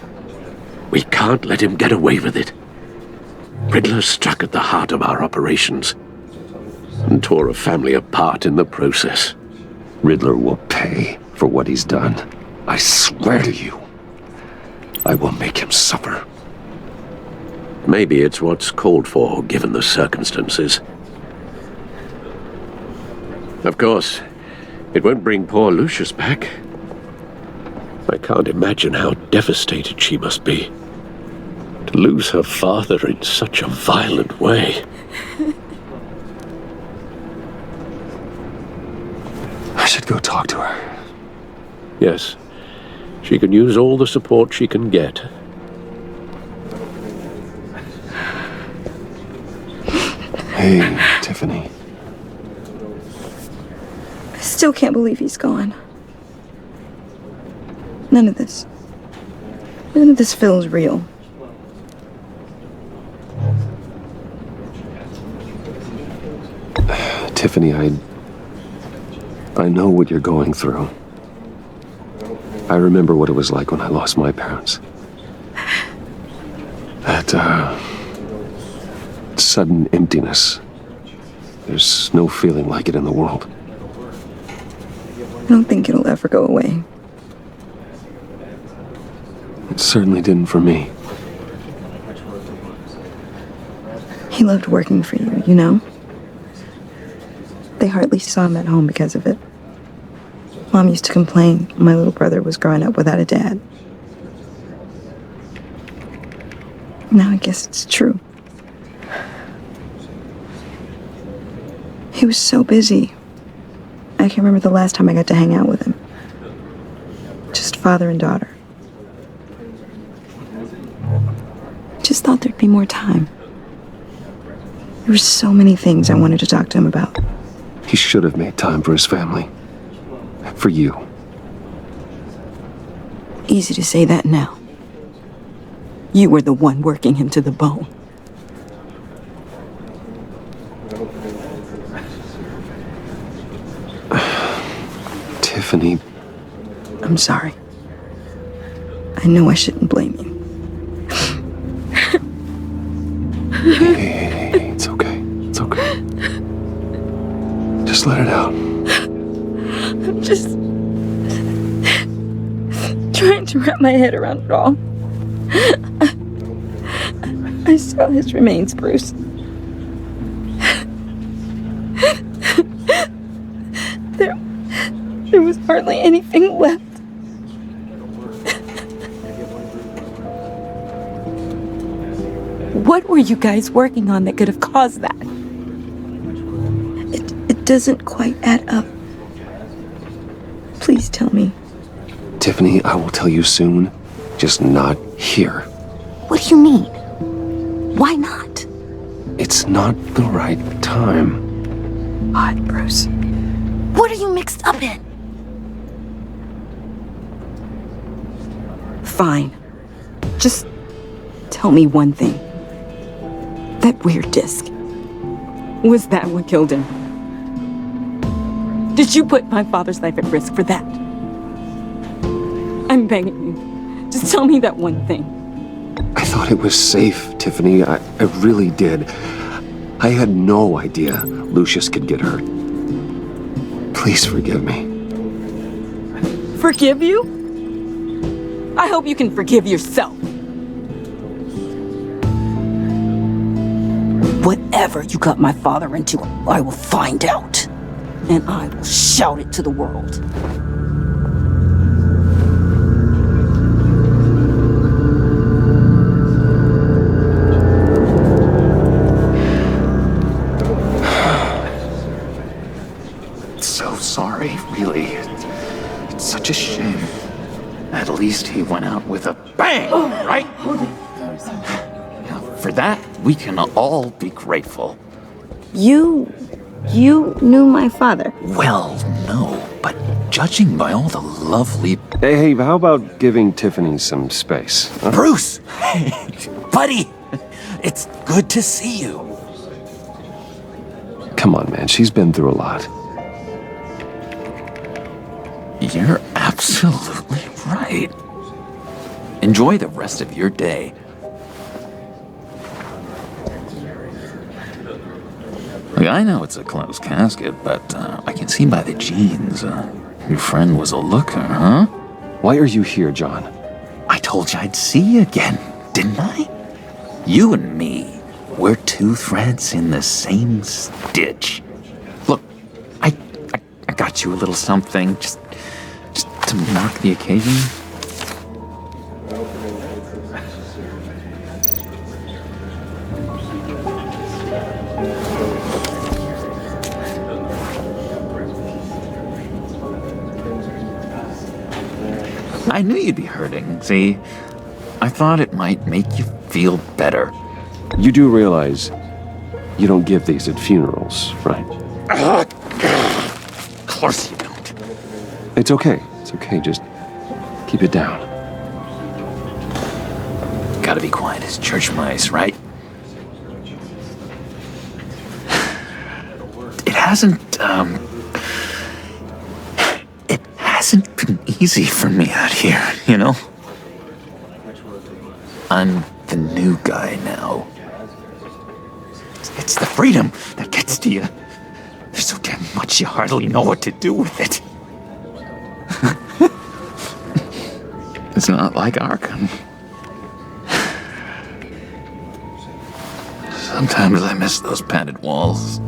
We can't let him get away with it. Riddler struck at the heart of our operations and tore a family apart in the process. Riddler will pay for what he's done. I swear to you. I will make him suffer. Maybe it's what's called for, given the circumstances. Of course, it won't bring poor Lucius back. I can't imagine how devastated she must be. To lose her father in such a violent way. I should go talk to her. Yes, she can use all the support she can get. Hey, Tiffany. I still can't believe he's gone. None of this. None of this feels real. Tiffany, I know what you're going through. I remember what it was like when I lost my parents. That, sudden emptiness. There's no feeling like it in the world. I don't think it'll ever go away. It certainly didn't for me. He loved working for you, you know? They hardly saw him at home because of it. Mom used to complain my little brother was growing up without a dad. Now I guess it's true. He was so busy. I can't remember the last time I got to hang out with him. Just father and daughter. Just thought there'd be more time. There were so many things I wanted to talk to him about. He should have made time for his family. For you. Easy to say that now. You were the one working him to the bone. Tiffany. I'm sorry. I know I shouldn't blame you. Hey, it's okay. It's okay. Just let it out. I'm just trying to wrap my head around it all. I saw his remains, Bruce. There was hardly anything left. What were you guys working on that could have caused that? It doesn't quite add up. Please tell me. Tiffany, I will tell you soon. Just not here. What do you mean? Why not? It's not the right time. Odd, Bruce. What are you mixed up in? Fine. Just tell me one thing. That weird disc. Was that what killed him? Did you put my father's life at risk for that? I'm begging you. Just tell me that one thing. I thought it was safe, Tiffany. I really did. I had no idea Lucius could get hurt. Please forgive me. Forgive you? I hope you can forgive yourself. Whatever you got my father into, I will find out. And I will shout it to the world. So sorry, really. It's such a shame. At least he went out with a bang, right? For that, we can all be grateful. You knew my father? Well, no, but judging by all the lovely... Hey, how about giving Tiffany some space? Huh? Bruce! Buddy! It's good to see you. Come on, man. She's been through a lot. You're absolutely right. Enjoy the rest of your day. Look, I know it's a closed casket, but I can see by the jeans, your friend was a looker, huh? Why are you here, John? I told you I'd see you again, didn't I? You and me, we're two threads in the same stitch. Look, I got you a little something, just to mark the occasion. I knew you'd be hurting, see? I thought it might make you feel better. You do realize you don't give these at funerals, right? Of course you don't. It's okay. It's okay. Just keep it down. gotta be quiet as church mice, right? It hasn't been easy for me out here, you know? I'm the new guy now. It's the freedom that gets to you. There's so damn much you hardly know what to do with it. It's not like Arkham. Sometimes I miss those padded walls.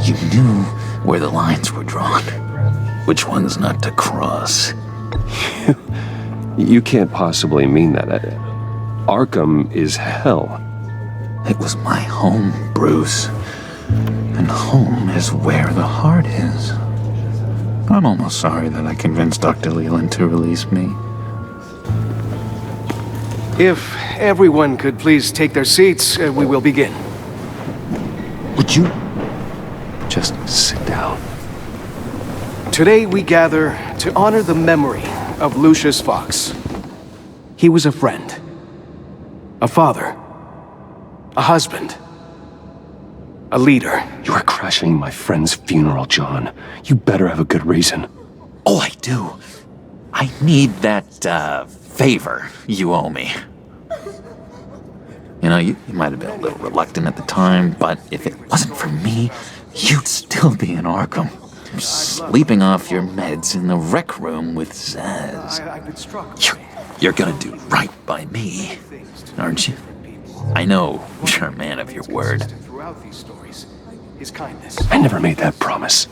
You knew where the lines were drawn, which ones not to cross. You can't possibly mean that. Arkham is hell. It was my home, Bruce. And home is where the heart is. I'm almost sorry that I convinced Dr. Leland to release me. If everyone could please take their seats, we will begin. Would you just sit down? Today we gather to honor the memory of Lucius Fox. He was a friend, a father, a husband, a leader. You are crashing my friend's funeral, John. You better have a good reason. Oh, I do. I need that, favor you owe me. You know, you might have been a little reluctant at the time, but if it wasn't for me, you'd still be in Arkham. Sleeping off your meds in the rec room with Zaz. You're gonna do right by me, aren't you? I know you're a man of your word. I never made that promise.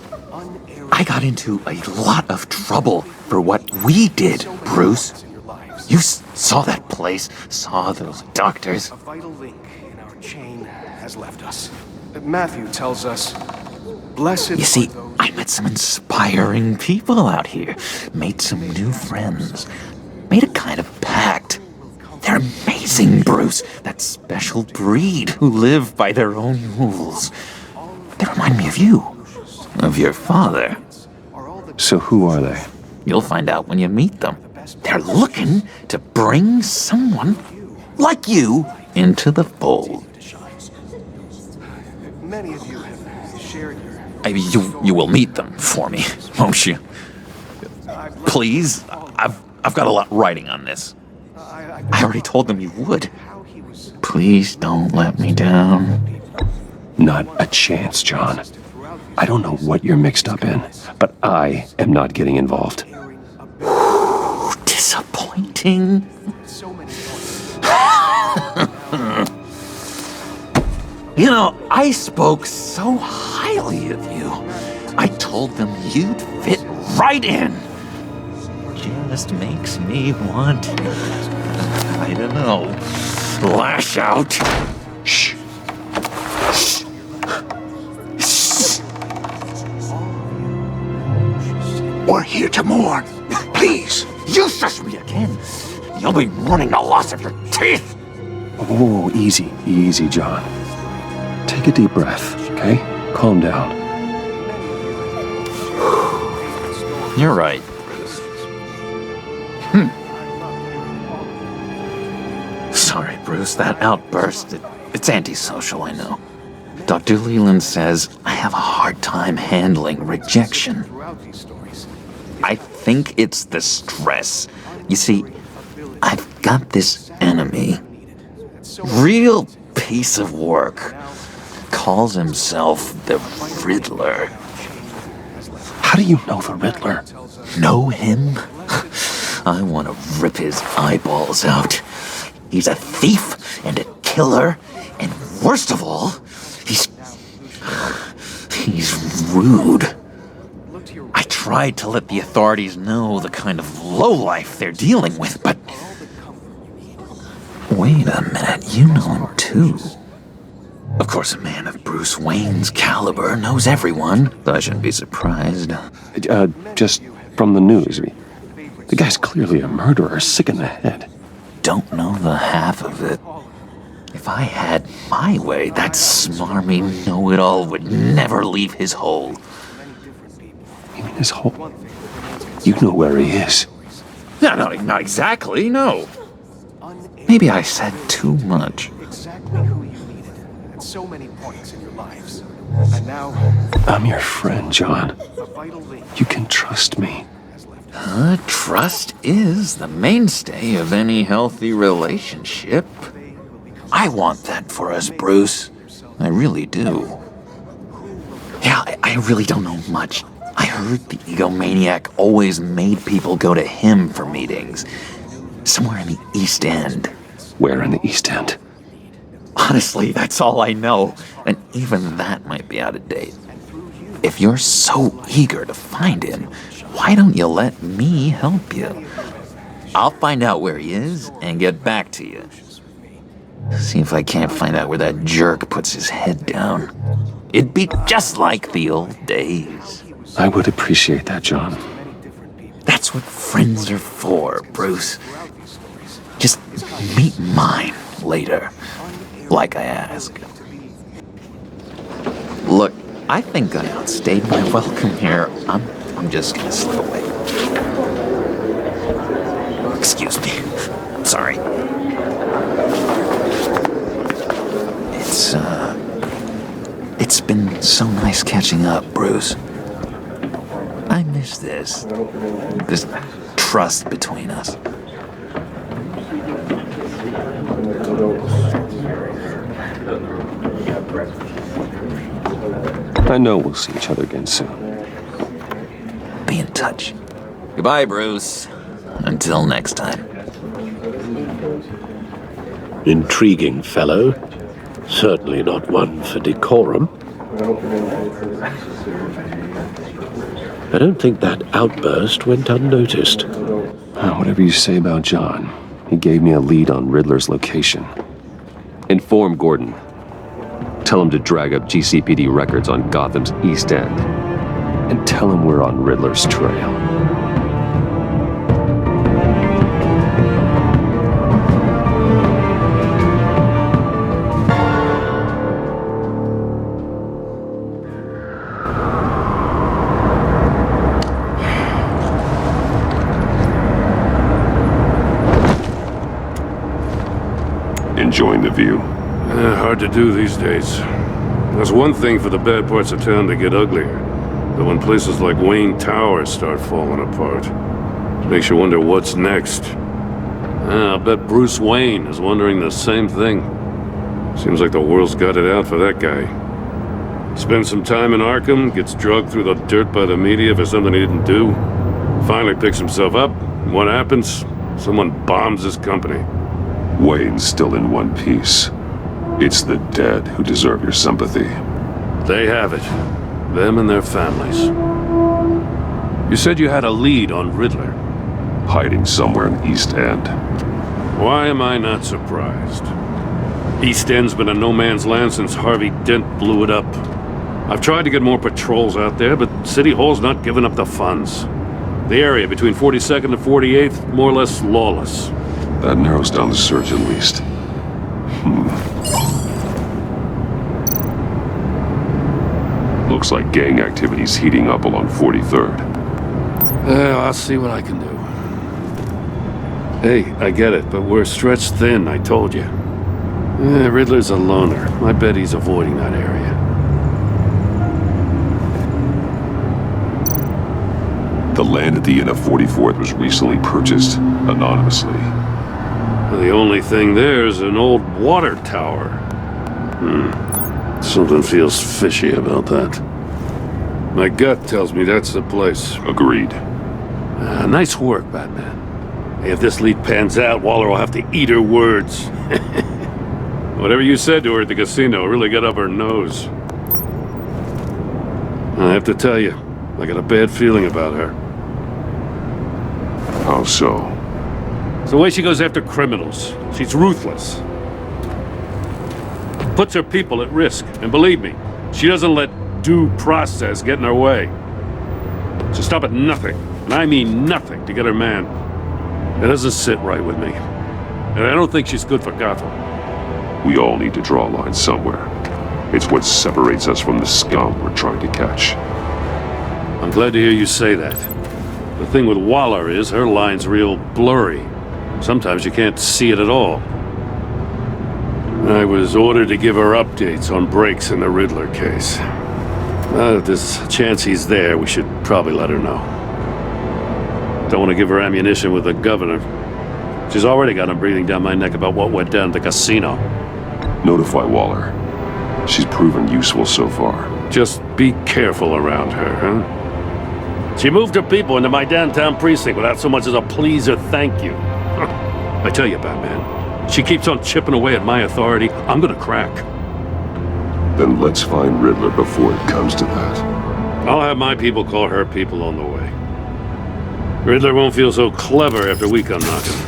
I got into a lot of trouble for what we did, Bruce. You saw that place, saw those doctors. A vital link in our chain has left us. Matthew tells us, blessed. You see, I met some inspiring people out here, made some new friends, made a kind of pact. They're amazing, Bruce. That special breed who live by their own rules. They remind me of you, of your father. So who are they? You'll find out when you meet them. They're looking to bring someone like you into the fold. Many of you have shared your... You will meet them for me, won't you? Please, I've got a lot writing on this. I already told them you would. Please don't let me down. Not a chance, John. I don't know what you're mixed up in, but I am not getting involved. Disappointing. You know, I spoke so highly of you. I told them you'd fit right in. Just makes me want, I don't know, lash out. Shh. Shh. Shh. We're here to mourn. Please. You shush me again. You'll be mourning the loss of your teeth. Oh, easy, easy, John. Take a deep breath, okay? Calm down. You're right. Sorry, Bruce, that outburst, it's antisocial, I know. Dr. Leland says I have a hard time handling rejection. I think it's the stress. You see, I've got this enemy. Real piece of work. Calls himself the Riddler. How do you know the Riddler? Know him? I want to rip his eyeballs out. He's a thief and a killer, and worst of all, he's rude. I tried to let the authorities know the kind of lowlife they're dealing with, but... Wait a minute, you know him too. Of course, a man of Bruce Wayne's caliber knows everyone, so I shouldn't be surprised. Just from the news. The guy's clearly a murderer, sick in the head. Don't know the half of it. If I had my way, that smarmy know-it-all would never leave his hole. You mean his hole? You know where he is. No, not exactly, no. Maybe I said too much. Exactly who you needed at so many points in your lives. And now, I'm your friend, John. a vital link. You can trust me. Trust is the mainstay of any healthy relationship. I want that for us, Bruce. I really do. Yeah, I really don't know much. I heard the egomaniac always made people go to him for meetings. Somewhere in the East End. Where in the East End? Honestly, that's all I know. And even that might be out of date. If you're so eager to find him, why don't you let me help you? I'll find out where he is and get back to you. See if I can't find out where that jerk puts his head down. It'd be just like the old days. I would appreciate that, John. That's what friends are for, Bruce. Just meet mine later, like I asked. Look, I think I outstayed my welcome here. I'm just gonna slip away. Excuse me. I'm sorry. It's been so nice catching up, Bruce. I miss this trust between us. I know we'll see each other again soon. Be in touch. Goodbye, Bruce. Until next time. Intriguing fellow. Certainly not one for decorum. I don't think that outburst went unnoticed. Whatever you say about John, he gave me a lead on Riddler's location. Inform Gordon. Tell him to drag up GCPD records on Gotham's East End. And tell him we're on Riddler's trail. Enjoying the view? Hard to do these days. There's one thing for the bad parts of town to get uglier. But when places like Wayne Tower start falling apart, makes you wonder what's next. I'll bet Bruce Wayne is wondering the same thing. Seems like the world's got it out for that guy. Spends some time in Arkham, gets drugged through the dirt by the media for something he didn't do. Finally picks himself up, and what happens? Someone bombs his company. Wayne's still in one piece. It's the dead who deserve your sympathy. They have it. Them and their families. You said you had a lead on Riddler. Hiding somewhere in East End. Why am I not surprised? East End's been a no man's land since Harvey Dent blew it up. I've tried to get more patrols out there, but City Hall's not giving up the funds. The area between 42nd and 48th, more or less lawless. That narrows down the search at least. Looks like gang activity's heating up along 43rd. I'll see what I can do. Hey, I get it, but we're stretched thin, I told you. Riddler's a loner. I bet he's avoiding that area. The land at the end of 44th was recently purchased anonymously. The only thing there is an old water tower. Something feels fishy about that. My gut tells me that's the place. Agreed. Nice work, Batman. Hey, if this lead pans out, Waller will have to eat her words. Whatever you said to her at the casino really got up her nose. I have to tell you, I got a bad feeling about her. How so? It's the way she goes after criminals. She's ruthless. Puts her people at risk. And believe me, she doesn't let due process get in her way. She'll stop at nothing, and I mean nothing, to get her man. It doesn't sit right with me. And I don't think she's good for Gotham. We all need to draw a line somewhere. It's what separates us from the scum we're trying to catch. I'm glad to hear you say that. The thing with Waller is her line's real blurry. Sometimes you can't see it at all. I was ordered to give her updates on breaks in the Riddler case. If there's a chance he's there, we should probably let her know. Don't want to give her ammunition with the governor. She's already got him breathing down my neck about what went down at the casino. Notify Waller. She's proven useful so far. Just be careful around her, huh? She moved her people into my downtown precinct without so much as a please or thank you. I tell you, Batman, she keeps on chipping away at my authority, I'm gonna crack. Then let's find Riddler before it comes to that. I'll have my people call her people on the way. Riddler won't feel so clever after we come knocking.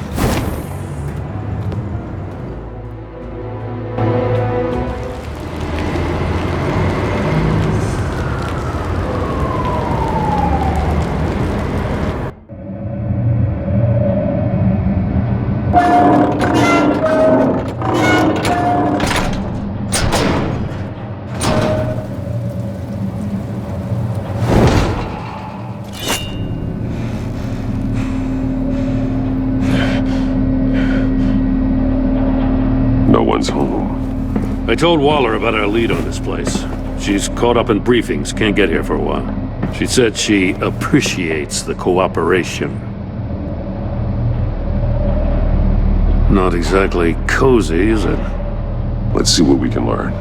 I told Waller about our lead on this place. She's caught up in briefings, can't get here for a while. She said she appreciates the cooperation. Not exactly cozy, is it? Let's see what we can learn.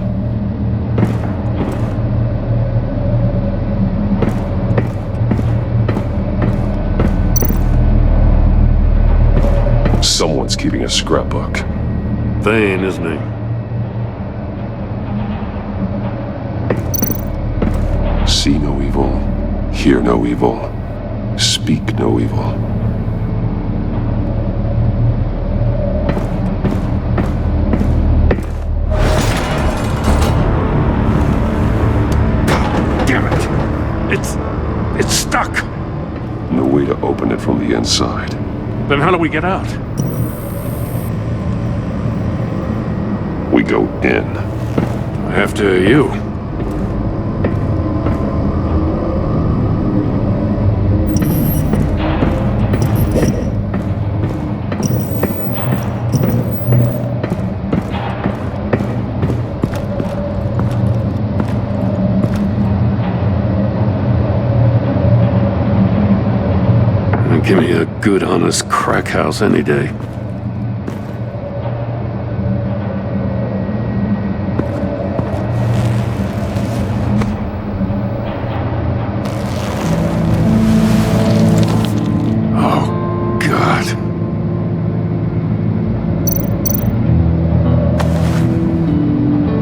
Someone's keeping a scrapbook. Vane, isn't he? See no evil, hear no evil, speak no evil. Damn it! It's stuck! No way to open it from the inside. Then how do we get out? We go in. After you. Give me a good, honest crack house any day. Oh, God.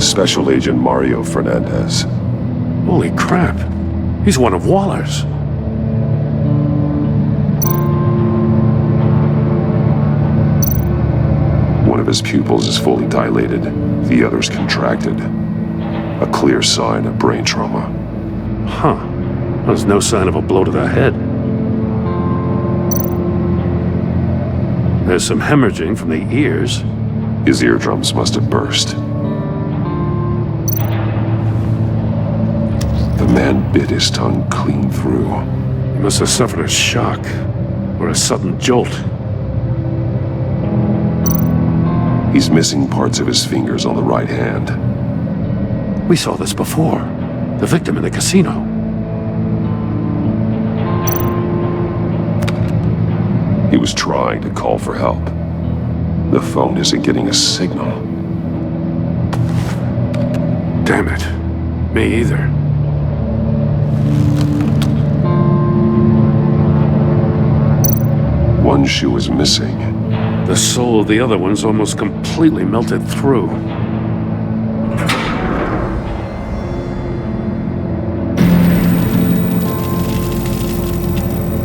Special Agent Mario Fernandez. Holy crap. He's one of Waller's. One of his pupils is fully dilated, the other's contracted. A clear sign of brain trauma. Huh. There's no sign of a blow to the head. There's some hemorrhaging from the ears. His eardrums must have burst. The man bit his tongue clean through. He must have suffered a shock or a sudden jolt. He's missing parts of his fingers on the right hand. We saw this before. The victim in the casino. He was trying to call for help. The phone isn't getting a signal. Damn it. Me either. One shoe is missing. The soul of the other one's almost completely melted through.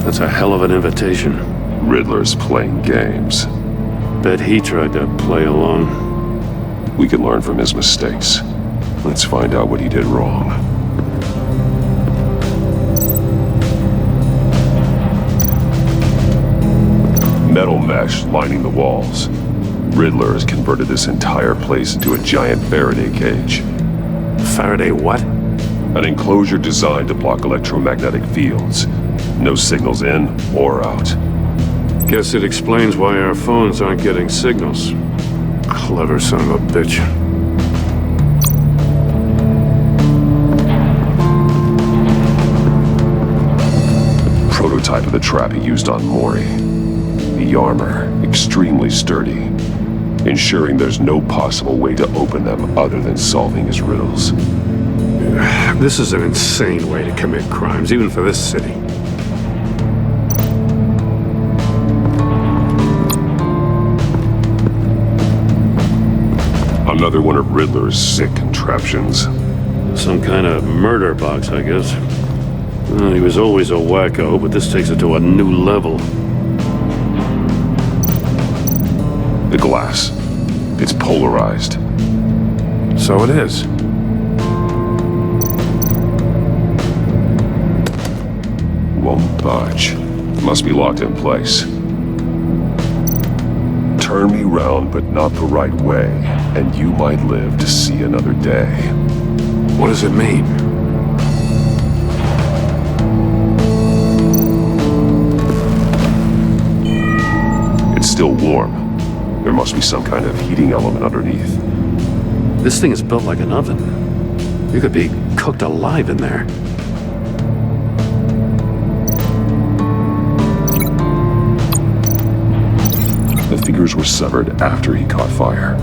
That's a hell of an invitation. Riddler's playing games. Bet he tried to play along. We can learn from his mistakes. Let's find out what he did wrong. Metal mesh lining the walls. Riddler has converted this entire place into a giant Faraday cage. Faraday what? An enclosure designed to block electromagnetic fields. No signals in or out. Guess it explains why our phones aren't getting signals. Clever son of a bitch. Prototype of the trap he used on Mori. The armor, extremely sturdy, ensuring there's no possible way to open them other than solving his riddles. This is an insane way to commit crimes, even for this city. Another one of Riddler's sick contraptions. Some kind of murder box, I guess. He was always a wacko, but this takes it to a new level. The glass. It's polarized. So it is. Won't budge. Must be locked in place. Turn me round, but not the right way, and you might live to see another day. What does it mean? It's still warm. There must be some kind of heating element underneath. This thing is built like an oven. You could be cooked alive in there. The figures were severed after he caught fire.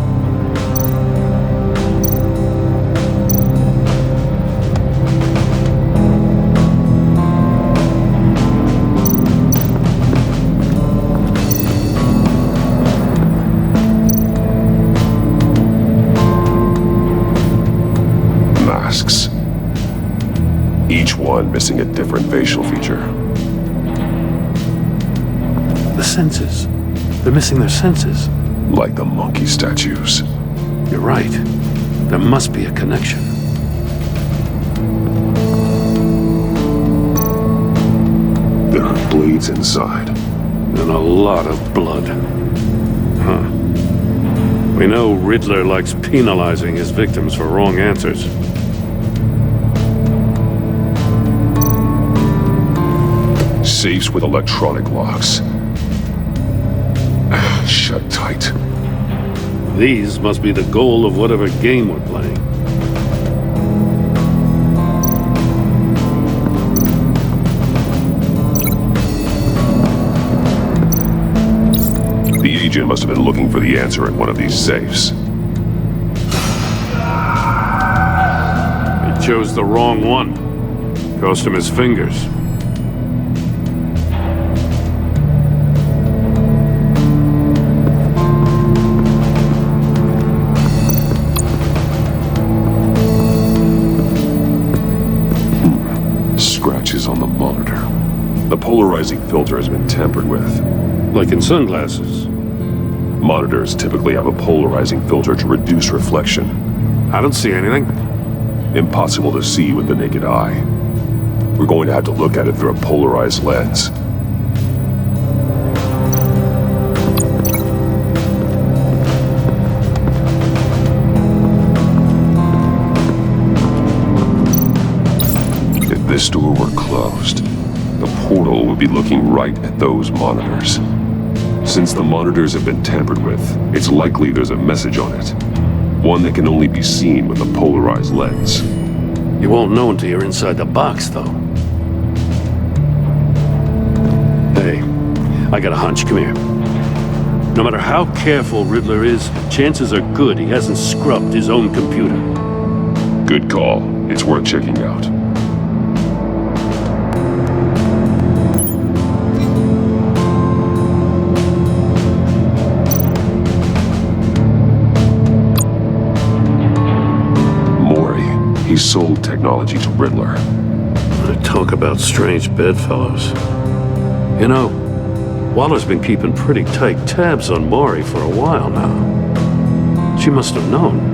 Masks. Each one missing a different facial feature. The senses. They're missing their senses. Like the monkey statues. You're right. There must be a connection. There are blades inside. And a lot of blood. Huh. We know Riddler likes penalizing his victims for wrong answers. Safes with electronic locks. Shut tight. These must be the goal of whatever game we're playing. The agent must have been looking for the answer in one of these safes. He chose the wrong one. Cost him his fingers. Scratches on the monitor. The polarizing filter has been tampered with. Like in sunglasses. Monitors typically have a polarizing filter to reduce reflection. I don't see anything. Impossible to see with the naked eye. We're going to have to look at it through a polarized lens. If this door were closed, the portal would be looking right at those monitors. Since the monitors have been tampered with, it's likely there's a message on it. One that can only be seen with a polarized lens. You won't know until you're inside the box, though. Hey, I got a hunch. Come here. No matter how careful Riddler is, chances are good he hasn't scrubbed his own computer. Good call. It's worth checking out. He sold technology to Riddler. Talk about strange bedfellows. You know, Waller's been keeping pretty tight tabs on Maury for a while now. She must have known.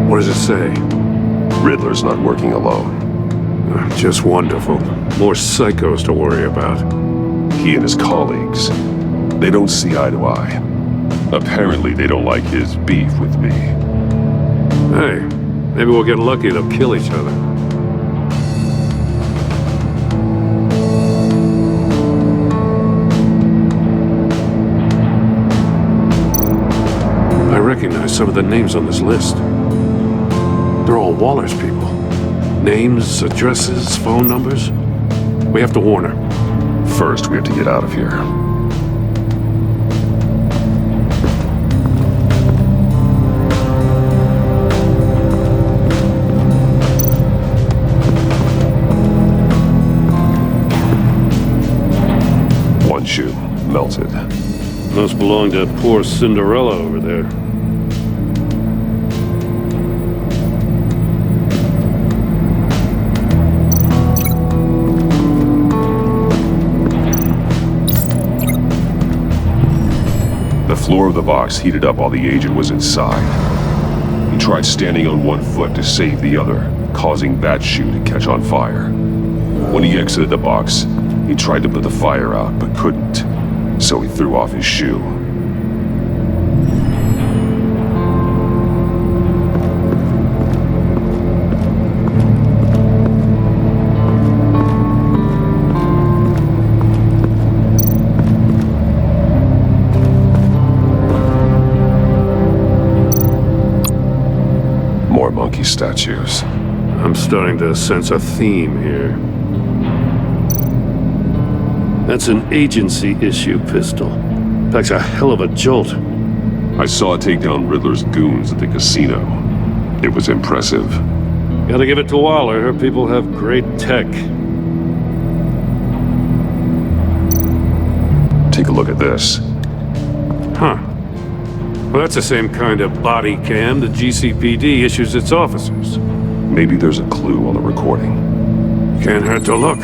What does it say? Riddler's not working alone. Just wonderful. More psychos to worry about. He and his colleagues, they don't see eye to eye. Apparently, they don't like his beef with me. Hey, maybe we'll get lucky. They'll kill each other. recognize some of the names on this list. They're all Waller's people. Names, addresses, phone numbers. We have to warn her. First, we have to get out of here. One shoe, melted. Must belong to poor Cinderella over there. The floor of the box heated up while the agent was inside. He tried standing on one foot to save the other, causing that shoe to catch on fire. When he exited the box, he tried to put the fire out, but couldn't, so he threw off his shoe. More monkey statues. I'm starting to sense a theme here. That's an agency-issue pistol. Packs a hell of a jolt. I saw it take down Riddler's goons at the casino. It was impressive. Gotta give it to Waller. Her people have great tech. Take a look at this. Huh. Well, that's the same kind of body cam the GCPD issues its officers. Maybe there's a clue on the recording. Can't hurt to look.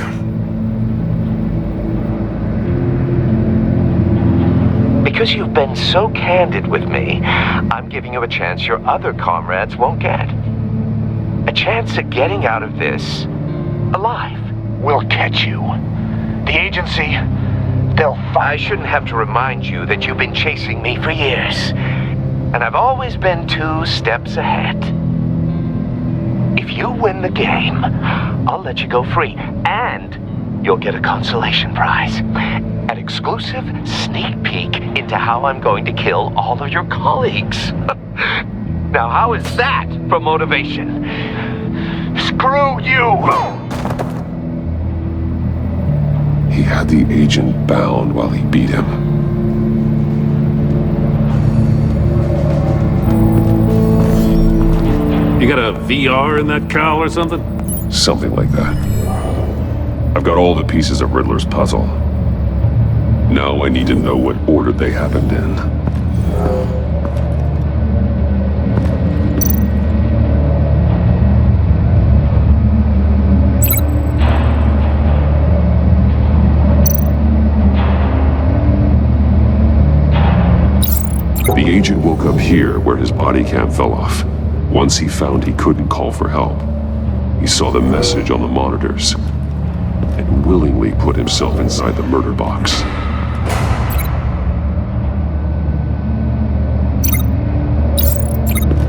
Because you've been so candid with me, I'm giving you a chance your other comrades won't get. A chance at getting out of this alive. We'll catch you. The agency, they'll I shouldn't have to remind you that you've been chasing me for years. And I've always been 2 steps ahead. If you win the game, I'll let you go free. And you'll get a consolation prize. An exclusive sneak peek into how I'm going to kill all of your colleagues. Now, how is that for motivation? Screw you! He had the agent bound while he beat him. You got a VR in that cowl or something? Something like that. I've got all the pieces of Riddler's puzzle. Now I need to know what order they happened in. The agent woke up here where his body cam fell off. Once he found he couldn't call for help, he saw the message on the monitors and willingly put himself inside the murder box.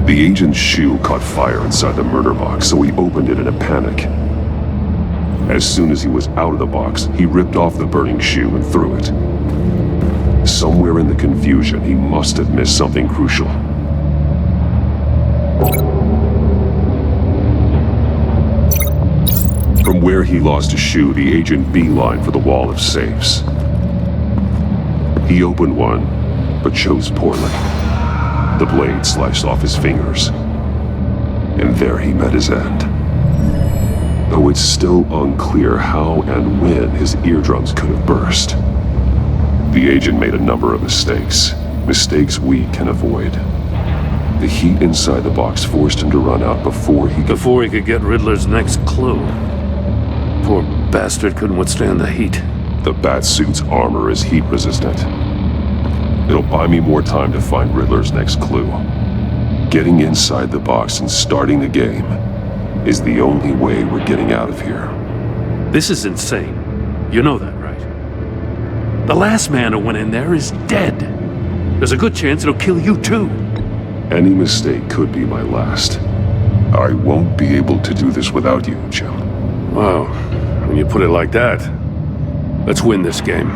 The agent's shoe caught fire inside the murder box, so he opened it in a panic. As soon as he was out of the box, he ripped off the burning shoe and threw it. Somewhere in the confusion, he must have missed something crucial. From where he lost his shoe, the agent beelined for the wall of safes. He opened one, but chose poorly. The blade sliced off his fingers. And there he met his end. Though it's still unclear how and when his eardrums could have burst. The agent made a number of mistakes. Mistakes we can avoid. The heat inside the box forced him to run out before he could get Riddler's next clue. Poor bastard couldn't withstand the heat. The Batsuit's armor is heat resistant. It'll buy me more time to find Riddler's next clue. Getting inside the box and starting the game is the only way we're getting out of here. This is insane. You know that, right? The last man who went in there is dead. There's a good chance it'll kill you too. Any mistake could be my last. I won't be able to do this without you, Jim. Wow, when you put it like that, let's win this game.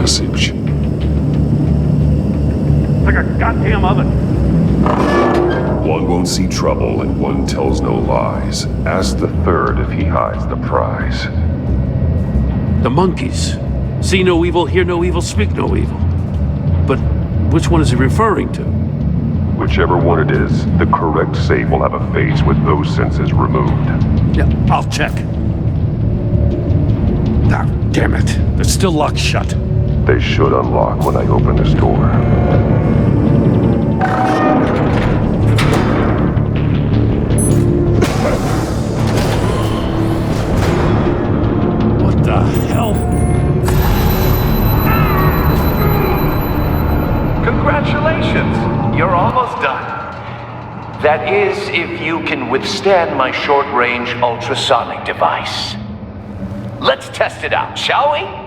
message. Like a goddamn oven. One won't see trouble and one tells no lies. Ask the third if he hides the prize. The monkeys. See no evil, hear no evil, speak no evil. But which one is he referring to? Whichever one it is, the correct save will have a face with those senses removed. Yeah, I'll check. Ah, damn it. They're still locked shut. They should unlock when I open this door. What the hell? Congratulations! You're almost done. That is, if you can withstand my short-range ultrasonic device. Let's test it out, shall we?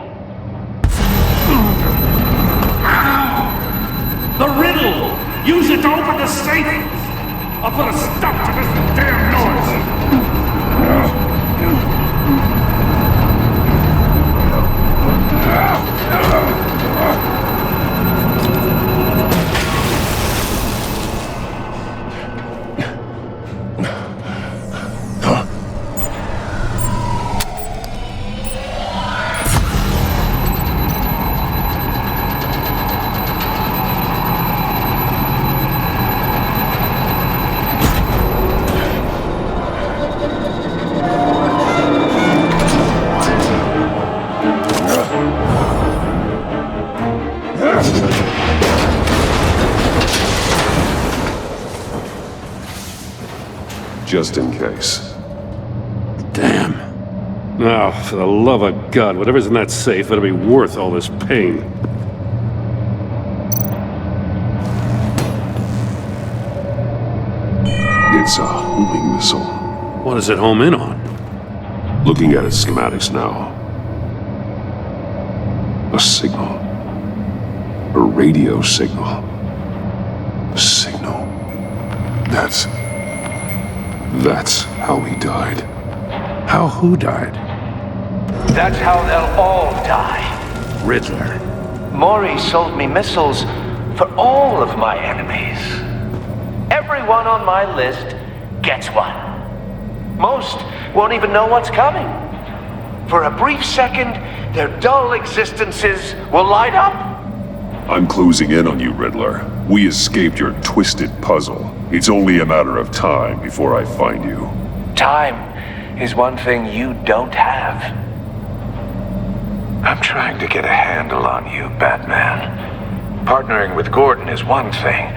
The riddle! Use it to open the safe! I'll put a stop to this damn noise! Just in case. Damn. Now, for the love of God, whatever's in that safe better be worth all this pain. It's a homing missile. What does it home in on? Looking at its schematics now. A signal. A radio signal. A signal. That's how he died. How who died? That's how they'll all die. Riddler. Maury sold me missiles for all of my enemies. Everyone on my list gets one. Most won't even know what's coming. For a brief second, their dull existences will light up. I'm closing in on you, Riddler. We escaped your twisted puzzle. It's only a matter of time before I find you. Time is one thing you don't have. I'm trying to get a handle on you, Batman. Partnering with Gordon is one thing.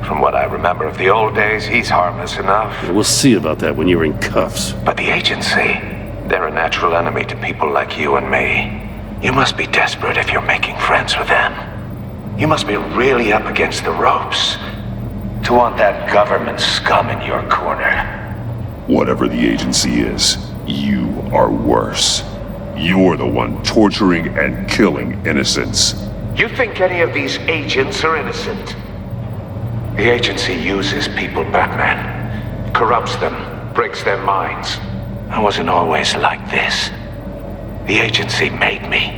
From what I remember of the old days, he's harmless enough. We'll see about that when you're in cuffs. But the agency, they're a natural enemy to people like you and me. You must be desperate if you're making friends with them. You must be really up against the ropes to want that government scum in your corner. Whatever the agency is, you are worse. You're the one torturing and killing innocents. You think any of these agents are innocent? The agency uses people, Batman. Corrupts them, breaks their minds. I wasn't always like this. The agency made me.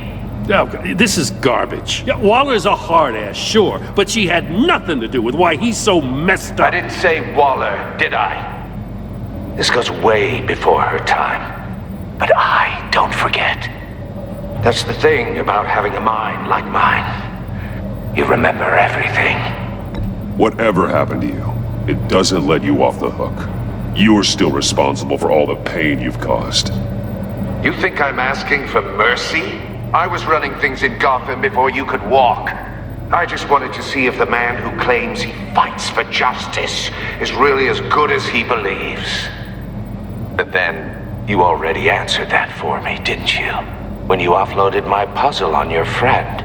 Oh, this is garbage. Yeah, Waller's a hard ass, sure, but she had nothing to do with why he's so messed up. I didn't say Waller, did I? This goes way before her time. But I don't forget. That's the thing about having a mind like mine. You remember everything. Whatever happened to you, it doesn't let you off the hook. You're still responsible for all the pain you've caused. You think I'm asking for mercy? I was running things in Gotham before you could walk. I just wanted to see if the man who claims he fights for justice is really as good as he believes. But then, you already answered that for me, didn't you? When you offloaded my puzzle on your friend.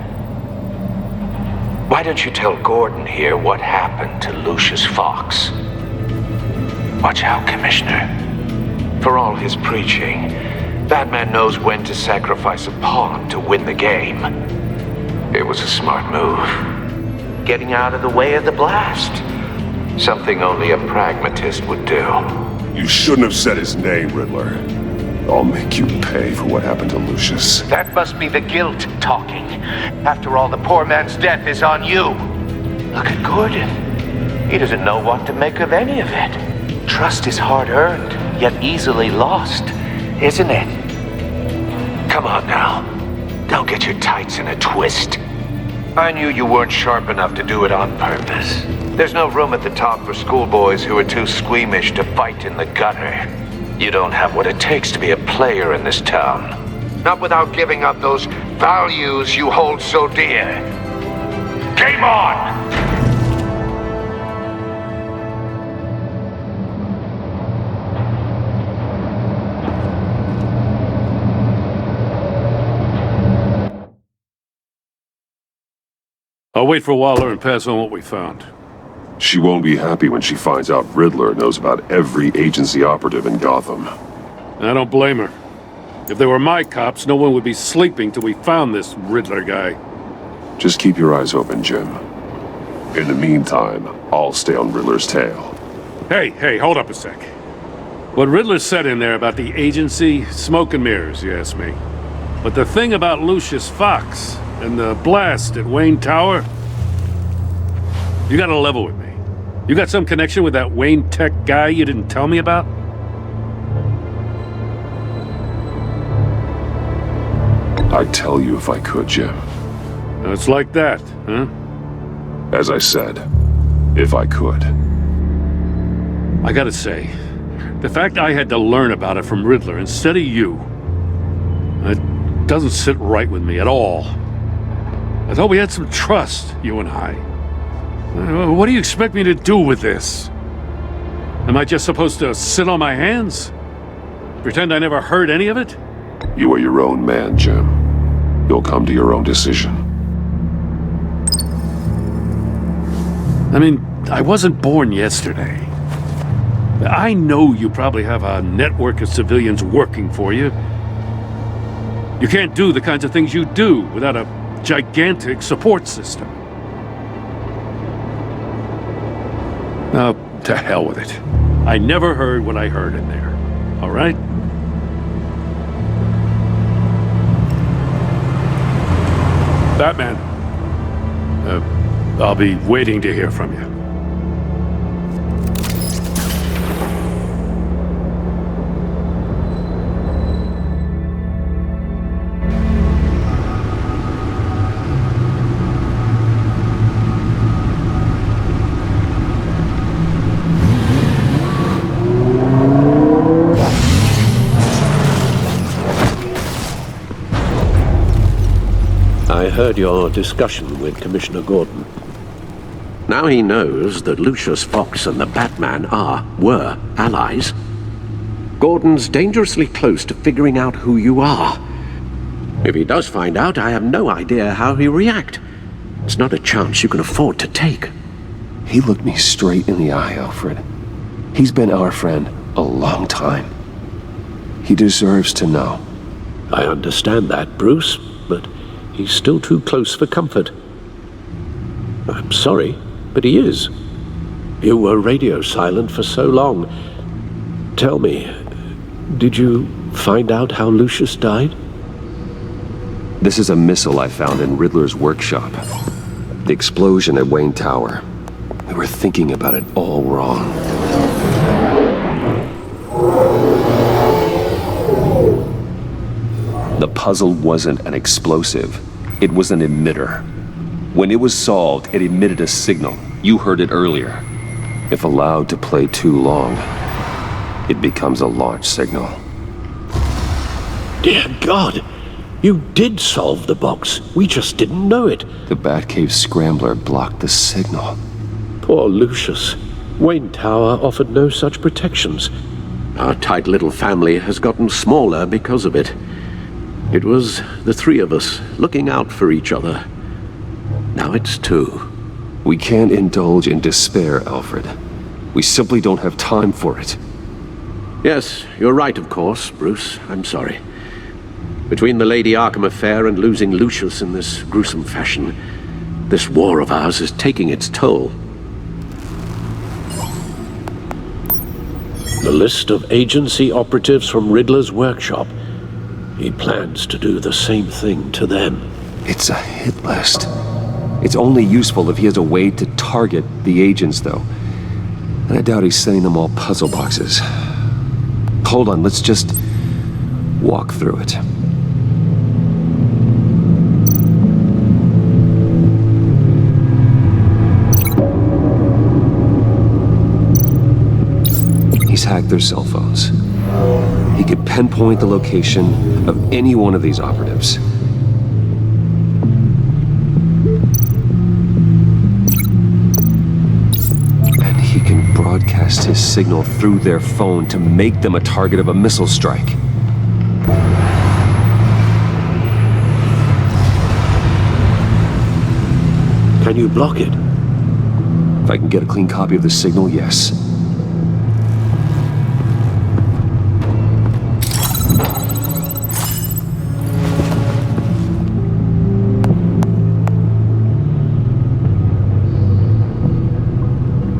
Why don't you tell Gordon here what happened to Lucius Fox? Watch out, Commissioner. For all his preaching, Batman knows when to sacrifice a pawn to win the game. It was a smart move. Getting out of the way of the blast. Something only a pragmatist would do. You shouldn't have said his name, Riddler. I'll make you pay for what happened to Lucius. That must be the guilt talking. After all, the poor man's death is on you. Look at Gordon. He doesn't know what to make of any of it. Trust is hard-earned, yet easily lost, isn't it? Come on now. Don't get your tights in a twist. I knew you weren't sharp enough to do it on purpose. There's no room at the top for schoolboys who are too squeamish to fight in the gutter. You don't have what it takes to be a player in this town. Not without giving up those values you hold so dear. Game on! I'll wait for Waller and pass on what we found. She won't be happy when she finds out Riddler knows about every agency operative in Gotham. I don't blame her. If they were my cops, no one would be sleeping till we found this Riddler guy. Just keep your eyes open, Jim. In the meantime, I'll stay on Riddler's tail. Hey, hold up a sec. What Riddler said in there about the agency, smoke and mirrors, you ask me. But the thing about Lucius Fox and the blast at Wayne Tower, you gotta level with me. You got some connection with that Wayne Tech guy you didn't tell me about? I'd tell you if I could, Jim. It's like that, huh? As I said, if I could. I gotta say, the fact I had to learn about it from Riddler instead of you, it doesn't sit right with me at all. I thought we had some trust, you and I. What do you expect me to do with this? Am I just supposed to sit on my hands? Pretend I never heard any of it? You are your own man, Jim. You'll come to your own decision. I mean, I wasn't born yesterday. I know you probably have a network of civilians working for you. You can't do the kinds of things you do without a gigantic support system. Oh, to hell with it. I never heard what I heard in there. All right? Batman. I'll be waiting to hear from you. I heard your discussion with Commissioner Gordon. Now he knows that Lucius Fox and the Batman were allies. Gordon's dangerously close to figuring out who you are. If he does find out, I have no idea how he'll react. It's not a chance you can afford to take. He looked me straight in the eye, Alfred. He's been our friend a long time. He deserves to know. I understand that, Bruce, but he's still too close for comfort. I'm sorry, but he is. You were radio silent for so long. Tell me, did you find out how Lucius died? This is a missile I found in Riddler's workshop. The explosion at Wayne Tower. We were thinking about it all wrong. The puzzle wasn't an explosive. It was an emitter. When it was solved, it emitted a signal. You heard it earlier. If allowed to play too long, it becomes a launch signal. Dear God! You did solve the box. We just didn't know it. The Batcave scrambler blocked the signal. Poor Lucius. Wayne Tower offered no such protections. Our tight little family has gotten smaller because of it. It was the three of us looking out for each other. Now it's two. We can't indulge in despair, Alfred. We simply don't have time for it. Yes, you're right, of course, Bruce. I'm sorry. Between the Lady Arkham affair and losing Lucius in this gruesome fashion, this war of ours is taking its toll. The list of agency operatives from Riddler's workshop. He plans to do the same thing to them. It's a hit list. It's only useful if he has a way to target the agents, though. And I doubt he's sending them all puzzle boxes. Hold on, let's just walk through it. He's hacked their cell phones. He could pinpoint the location of any one of these operatives. And he can broadcast his signal through their phone to make them a target of a missile strike. Can you block it? If I can get a clean copy of the signal, yes.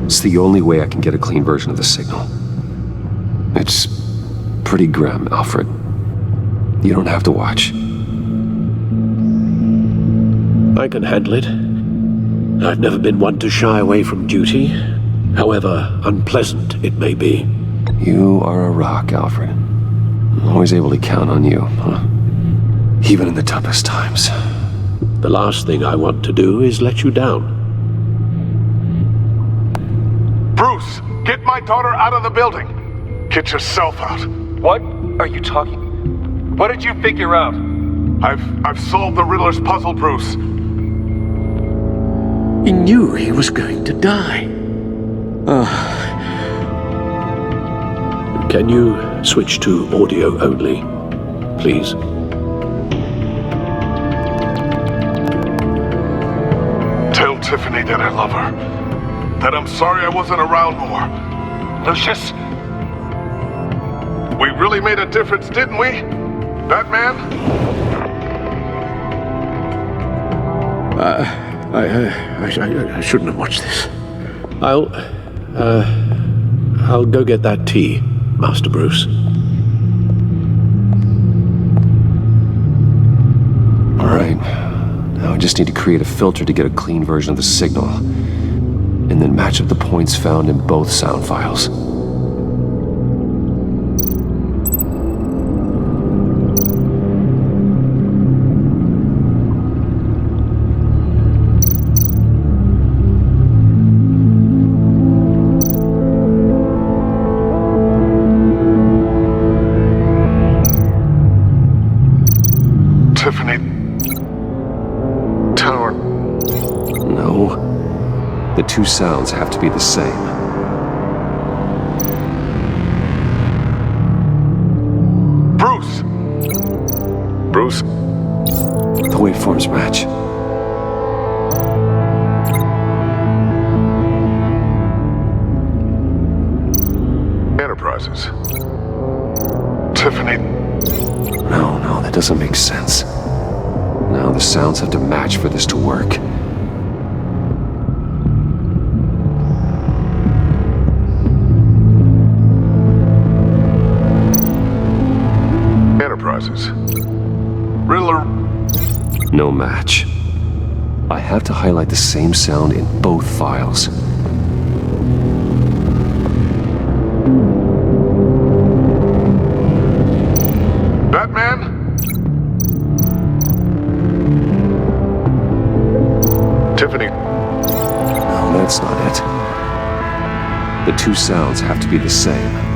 It's the only way I can get a clean version of the signal. It's pretty grim, Alfred. You don't have to watch. I can handle it. I've never been one to shy away from duty, however unpleasant it may be. You are a rock, Alfred. I'm always able to count on you, huh? Even in the toughest times. The last thing I want to do is let you down. Bruce, get my daughter out of the building. Get yourself out. What are you talking? What did you figure out? I've solved the Riddler's puzzle, Bruce. He knew he was going to die. Can you switch to audio only, please? Tell Tiffany that I love her. That I'm sorry I wasn't around more. Lucius? We really made a difference, didn't we? Batman? I shouldn't have watched this. I'll go get that tea, Master Bruce. All right. Now I just need to create a filter to get a clean version of the signal. And then match up the points found in both sound files. Tiffany Tower. No. The two sounds have to be the same. Bruce! Bruce? The waveforms match. Enterprises. Tiffany. No, that doesn't make sense. Now the sounds have to match for this to work. Riddler. No match. I have to highlight the same sound in both files. Batman? Tiffany. No, that's not it. The two sounds have to be the same.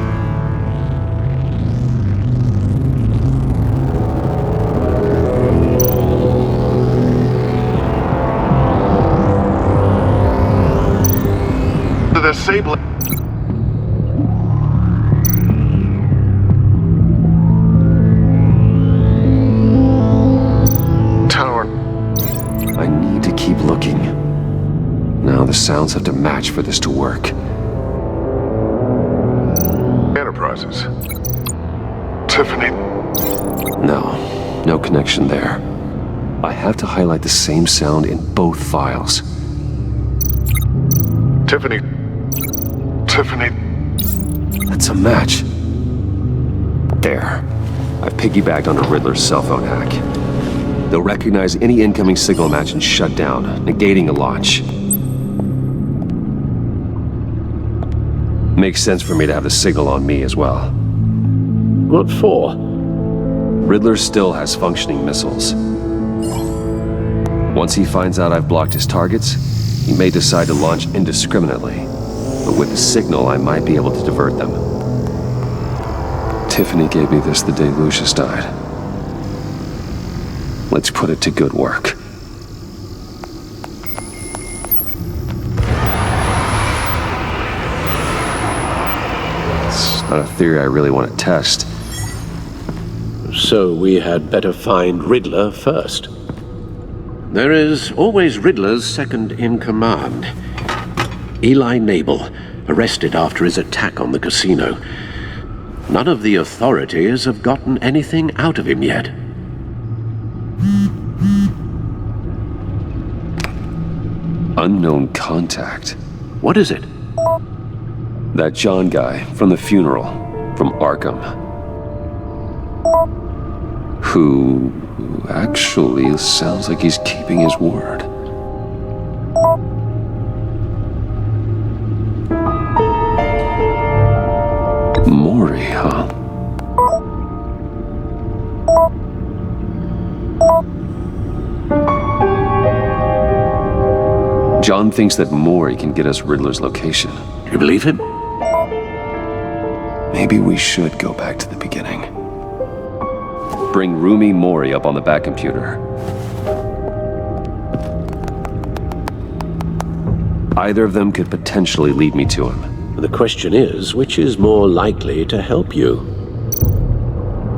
Disabling. Tower. I need to keep looking. Now the sounds have to match for this to work. Enterprises. Tiffany. No connection there. I have to highlight the same sound in both files. Tiffany. That's a match. There. I've piggybacked on a Riddler's cell phone hack. They'll recognize any incoming signal match and shut down, negating a launch. Makes sense for me to have the signal on me as well. What for? Riddler still has functioning missiles. Once he finds out I've blocked his targets, he may decide to launch indiscriminately. But with the signal, I might be able to divert them. Tiffany gave me this the day Lucius died. Let's put it to good work. It's not a theory I really want to test. So we had better find Riddler first. There is always Riddler's second in command. Eli Nabel, arrested after his attack on the casino. None of the authorities have gotten anything out of him yet. Unknown contact. What is it? That John guy from the funeral, from Arkham. Who actually sounds like he's keeping his word. Maury, huh? John thinks that Maury can get us Riddler's location. You believe him? Maybe we should go back to the beginning. Bring Rumi Maury up on the back computer. Either of them could potentially lead me to him. The question is, which is more likely to help you?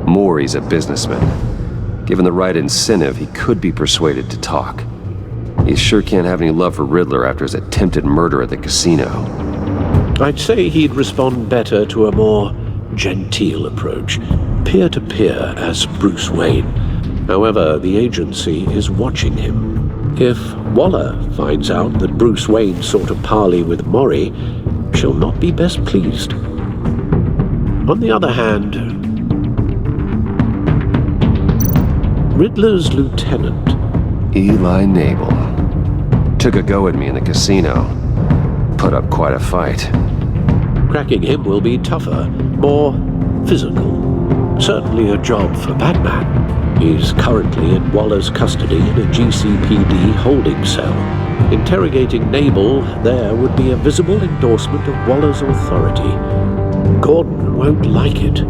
Maury's a businessman. Given the right incentive, he could be persuaded to talk. He sure can't have any love for Riddler after his attempted murder at the casino. I'd say he'd respond better to a more genteel approach. Peer-to-peer as Bruce Wayne. However, the agency is watching him. If Waller finds out that Bruce Wayne sought a parley with Maury, she'll not be best pleased. On the other hand, Riddler's lieutenant, Eli Nabel, took a go at me in the casino. Put up quite a fight. Cracking him will be tougher, more physical. Certainly a job for Batman. He's currently in Waller's custody in a GCPD holding cell. Interrogating Nabel there would be a visible endorsement of Waller's authority. Gordon won't like it.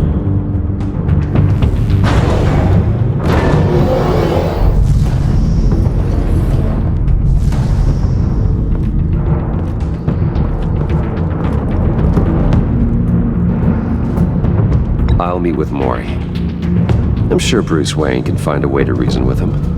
I'll meet with Maury. I'm sure Bruce Wayne can find a way to reason with him.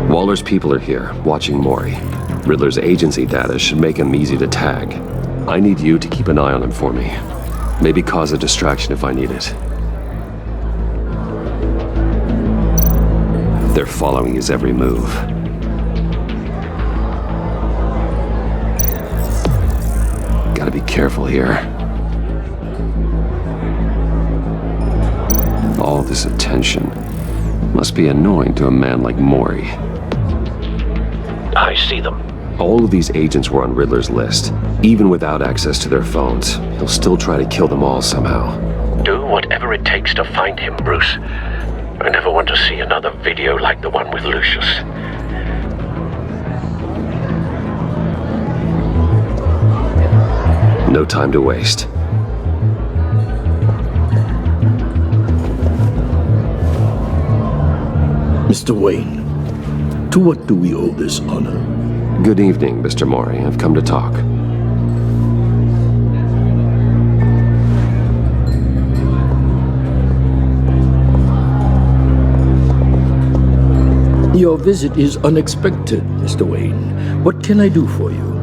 Waller's people are here, watching Maury. Riddler's agency data should make him easy to tag. I need you to keep an eye on him for me. Maybe cause a distraction if I need it. They're following his every move. Gotta be careful here. All this attention must be annoying to a man like Maury. I see them. All of these agents were on Riddler's list. Even without access to their phones, he'll still try to kill them all somehow. Do whatever it takes to find him, Bruce. I never want to see another video like the one with Lucius. No time to waste. Mr. Wayne, to what do we owe this honor? Good evening, Mr. Mori. I've come to talk. Your visit is unexpected, Mr. Wayne. What can I do for you?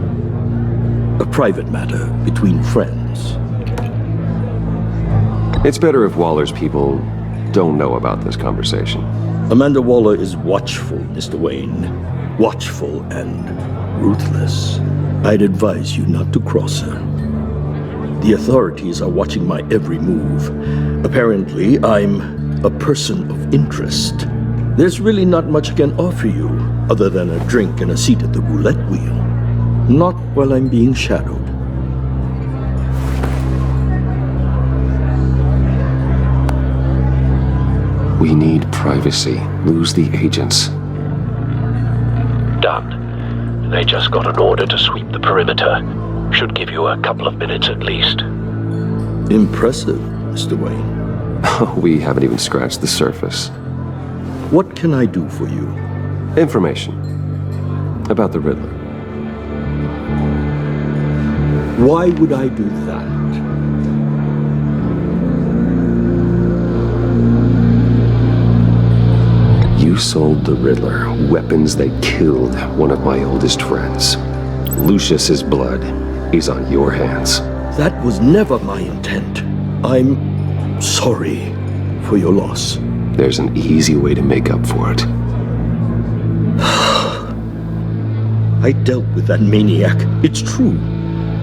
A private matter between friends. It's better if Waller's people don't know about this conversation. Amanda Waller is watchful, Mr. Wayne. Watchful and ruthless. I'd advise you not to cross her. The authorities are watching my every move. Apparently, I'm a person of interest. There's really not much I can offer you, other than a drink and a seat at the roulette wheel. Not while I'm being shadowed. We need privacy. Lose the agents. Done. They just got an order to sweep the perimeter. Should give you a couple of minutes at least. Impressive, Mr. Wayne. We haven't even scratched the surface. What can I do for you? Information. About the Riddler. Why would I do that? You sold the Riddler weapons that killed one of my oldest friends. Lucius's blood is on your hands. That was never my intent. I'm sorry for your loss. There's an easy way to make up for it. I dealt with that maniac, it's true.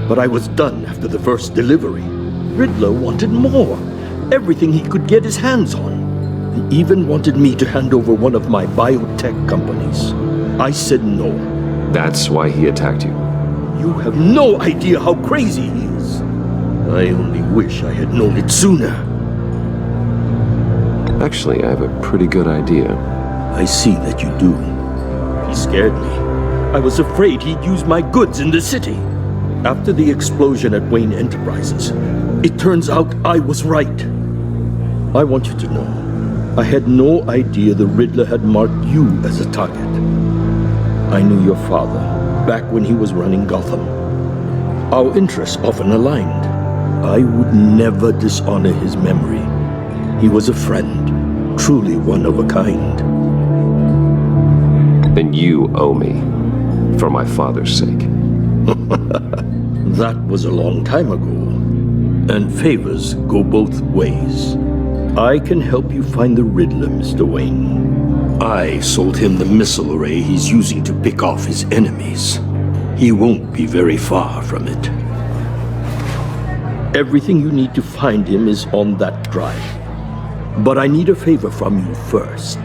But I was done after the first delivery. Riddler wanted more. Everything he could get his hands on. He even wanted me to hand over one of my biotech companies. I said no. That's why he attacked you? You have no idea how crazy he is. I only wish I had known it sooner. Actually, I have a pretty good idea. I see that you do. He scared me. I was afraid he'd use my goods in the city. After the explosion at Wayne Enterprises, it turns out I was right. I want you to know, I had no idea the Riddler had marked you as a target. I knew your father back when he was running Gotham. Our interests often aligned. I would never dishonor his memory. He was a friend, truly one of a kind. And you owe me, for my father's sake. That was a long time ago, and favors go both ways. I can help you find the Riddler, Mr. Wayne. I sold him the missile array he's using to pick off his enemies. He won't be very far from it. Everything you need to find him is on that drive. But I need a favor from you first.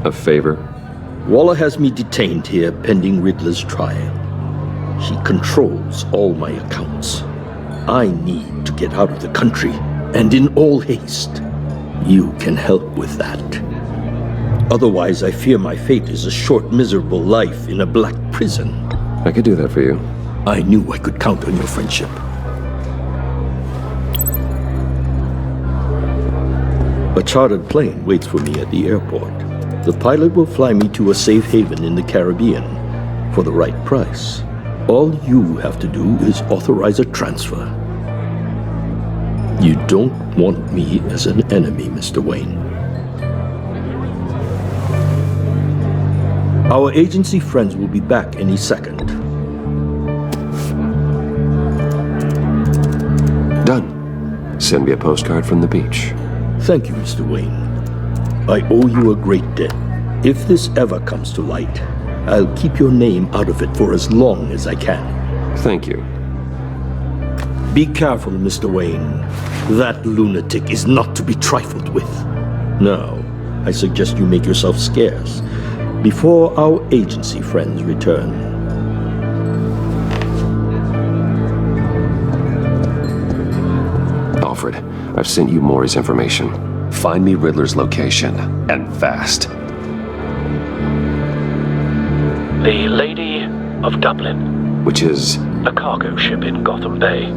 A favor? Waller has me detained here pending Riddler's trial. He controls all my accounts. I need to get out of the country, and in all haste. You can help with that. Otherwise, I fear my fate is a short, miserable life in a black prison. I could do that for you. I knew I could count on your friendship. A chartered plane waits for me at the airport. The pilot will fly me to a safe haven in the Caribbean for the right price. All you have to do is authorize a transfer. You don't want me as an enemy, Mr. Wayne. Our agency friends will be back any second. Done. Send me a postcard from the beach. Thank you, Mr. Wayne. I owe you a great debt. If this ever comes to light, I'll keep your name out of it for as long as I can. Thank you. Be careful, Mr. Wayne. That lunatic is not to be trifled with. Now, I suggest you make yourself scarce before our agency friends return. Alfred, I've sent you Maury's information. Find me Riddler's location, and fast. The Lady of Dublin. Which is? A cargo ship in Gotham Bay.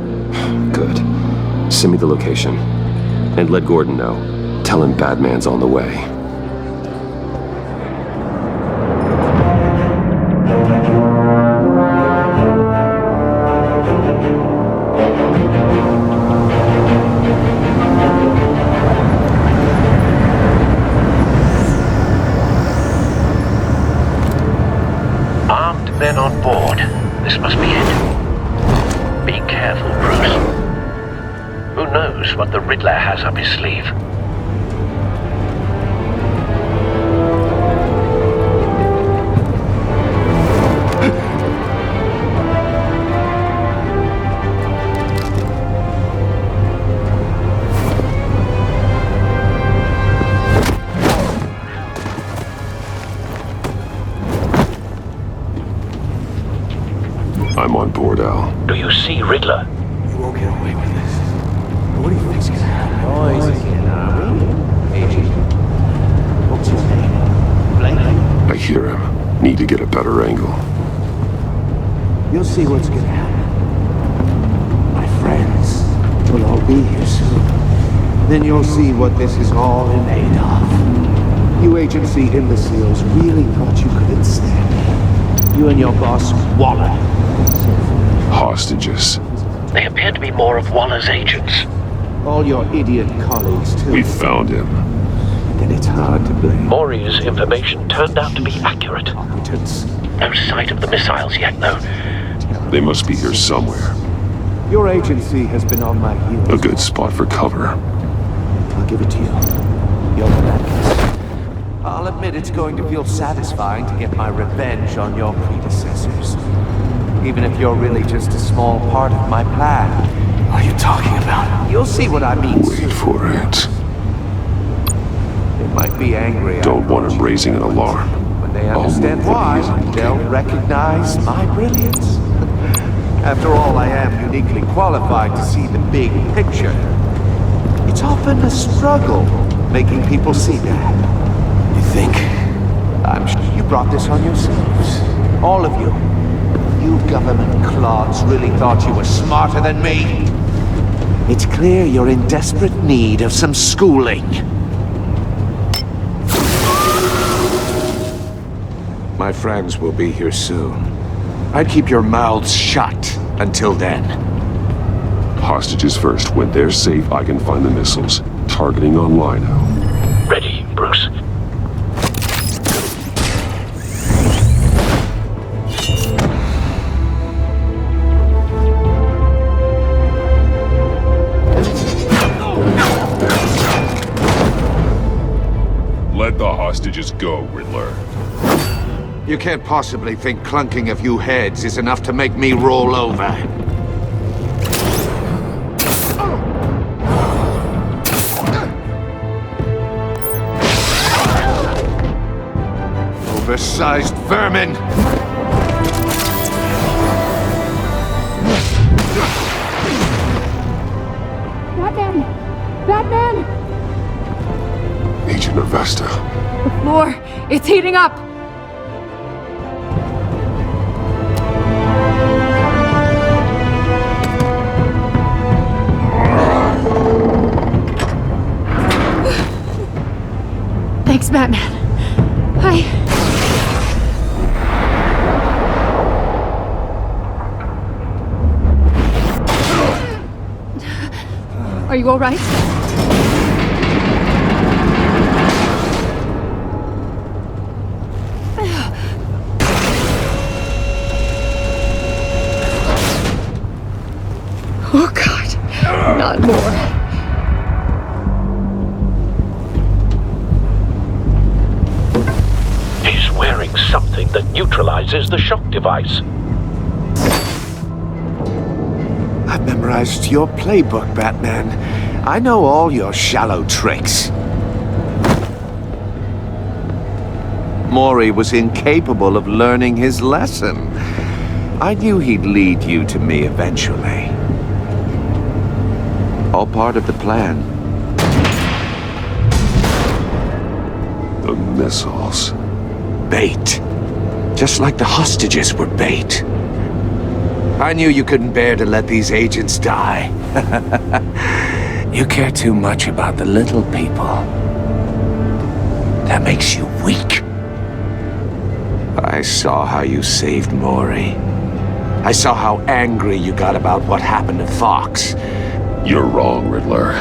Good. Send me the location. And let Gordon know. Tell him Batman's on the way. on board. This must be it. Be careful, Bruce. Who knows what the Riddler has up his sleeve? I'm on board, Al. Do you see Riddler? You won't get away with this. What do you think's gonna happen? Noise again, are we? Agent. What's your name? Blake? I hear him. Need to get a better angle. You'll see what's gonna happen. My friends will all be here soon. Then you'll see what this is all in aid of. You agency imbeciles really thought you couldn't stand me. You and your boss, Waller. Hostages. They appear to be more of Waller's agents. All your idiot colleagues, too. We found him. Then it's hard to blame. Maury's information turned out to be accurate. No sight of the missiles yet, though. They must be here somewhere. Your agency has been on my heels. A good spot for cover. I'll give it to you. You're the bad. I'll admit it's going to feel satisfying to get my revenge on your predecessors. Even if you're really just a small part of my plan. What are you talking about? You'll see what I mean. Wait for it. They might be angry. Don't want him raising an alarm. When they understand why, they'll recognize my brilliance. After all, I am uniquely qualified to see the big picture. It's often a struggle making people see that. You think? I'm sure you brought this on yourselves. All of you. You government clods really thought you were smarter than me. It's clear you're in desperate need of some schooling. My friends will be here soon. I'd keep your mouths shut until then. Hostages first. When they're safe, I can find the missiles. Targeting on Lino. Ready, Bruce. Let the hostages go, Riddler. You can't possibly think clunking a few heads is enough to make me roll over. Oversized vermin! Batman! Batman! Agent Avesta. The floor, it's heating up! Thanks, Batman. Are you all right? Oh, God. Not more. He's wearing something that neutralizes the shock device. I've memorized your playbook, Batman. I know all your shallow tricks. Maury was incapable of learning his lesson. I knew he'd lead you to me eventually. All part of the plan. The missiles. Bait. Just like the hostages were bait. I knew you couldn't bear to let these agents die. You care too much about the little people. That makes you weak. I saw how you saved Maury. I saw how angry you got about what happened to Fox. You're wrong, Riddler.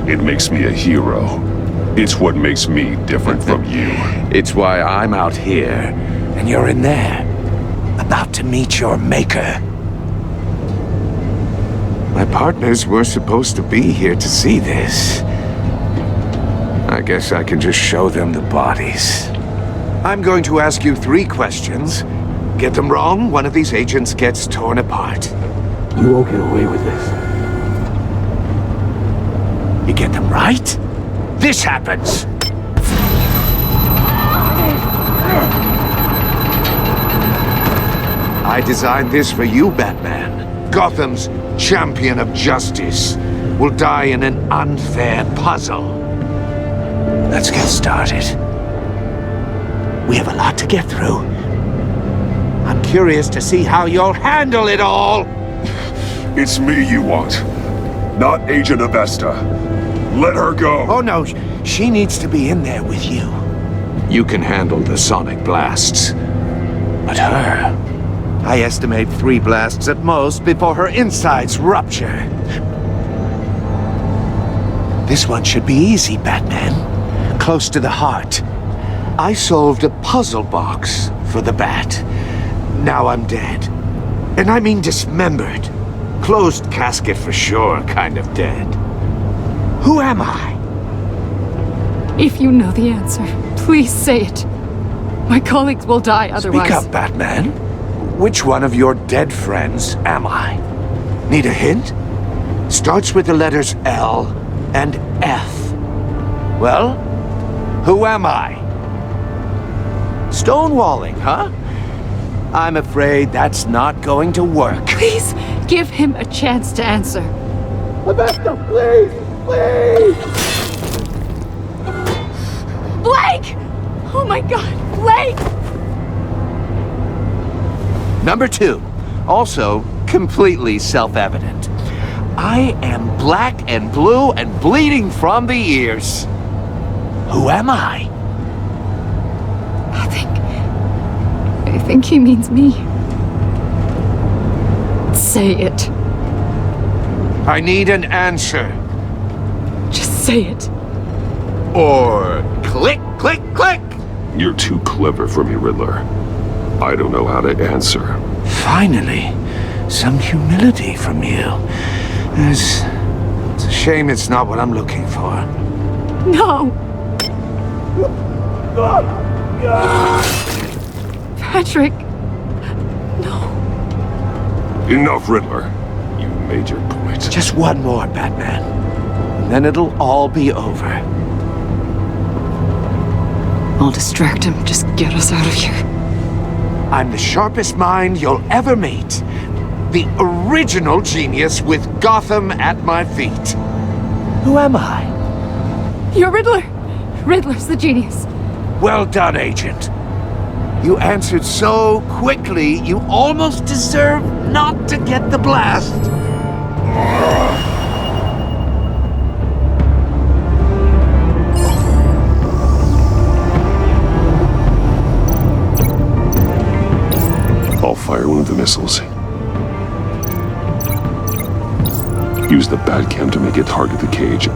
It makes me a hero. It's what makes me different from you. It's why I'm out here, and you're in there. about to meet your maker. My partners were supposed to be here to see this. I guess I can just show them the bodies. I'm going to ask you 3 questions. Get them wrong, one of these agents gets torn apart. You won't get away with this. You get them right, this happens. I designed this for you, Batman. Gotham's champion of justice will die in an unfair puzzle. Let's get started. We have a lot to get through. I'm curious to see how you'll handle it all. It's me you want, not Agent Avesta. Let her go. Oh no, she needs to be in there with you. You can handle the sonic blasts. But her, I estimate 3 blasts at most before her insides rupture. This one should be easy, Batman. Close to the heart. I solved a puzzle box for the Bat. Now I'm dead. And I mean dismembered. Closed casket for sure, kind of dead. Who am I? If you know the answer, please say it. My colleagues will die otherwise. Speak up, Batman. Which one of your dead friends am I? Need a hint? Starts with the letters L and F. Well, who am I? Stonewalling, huh? I'm afraid that's not going to work. Please give him a chance to answer. Avesta, please! Please! Blake! Oh my God, Blake! Number 2, also completely self-evident. I am black and blue and bleeding from the ears. Who am I? I think he means me. Say it. I need an answer. Just say it. Or click, click, click! You're too clever for me, Riddler. I don't know how to answer. Finally, some humility from you. It's a shame it's not what I'm looking for. No! Patrick! No. Enough, Riddler. You made your point. Just one more, Batman. And then it'll all be over. I'll distract him. Just get us out of here. I'm the sharpest mind you'll ever meet. The original genius with Gotham at my feet. Who am I? You're Riddler. Riddler's the genius. Well done, Agent. You answered so quickly, you almost deserve not to get the blast. I'll fire one of the missiles. Use the Batcam to make it target the cage.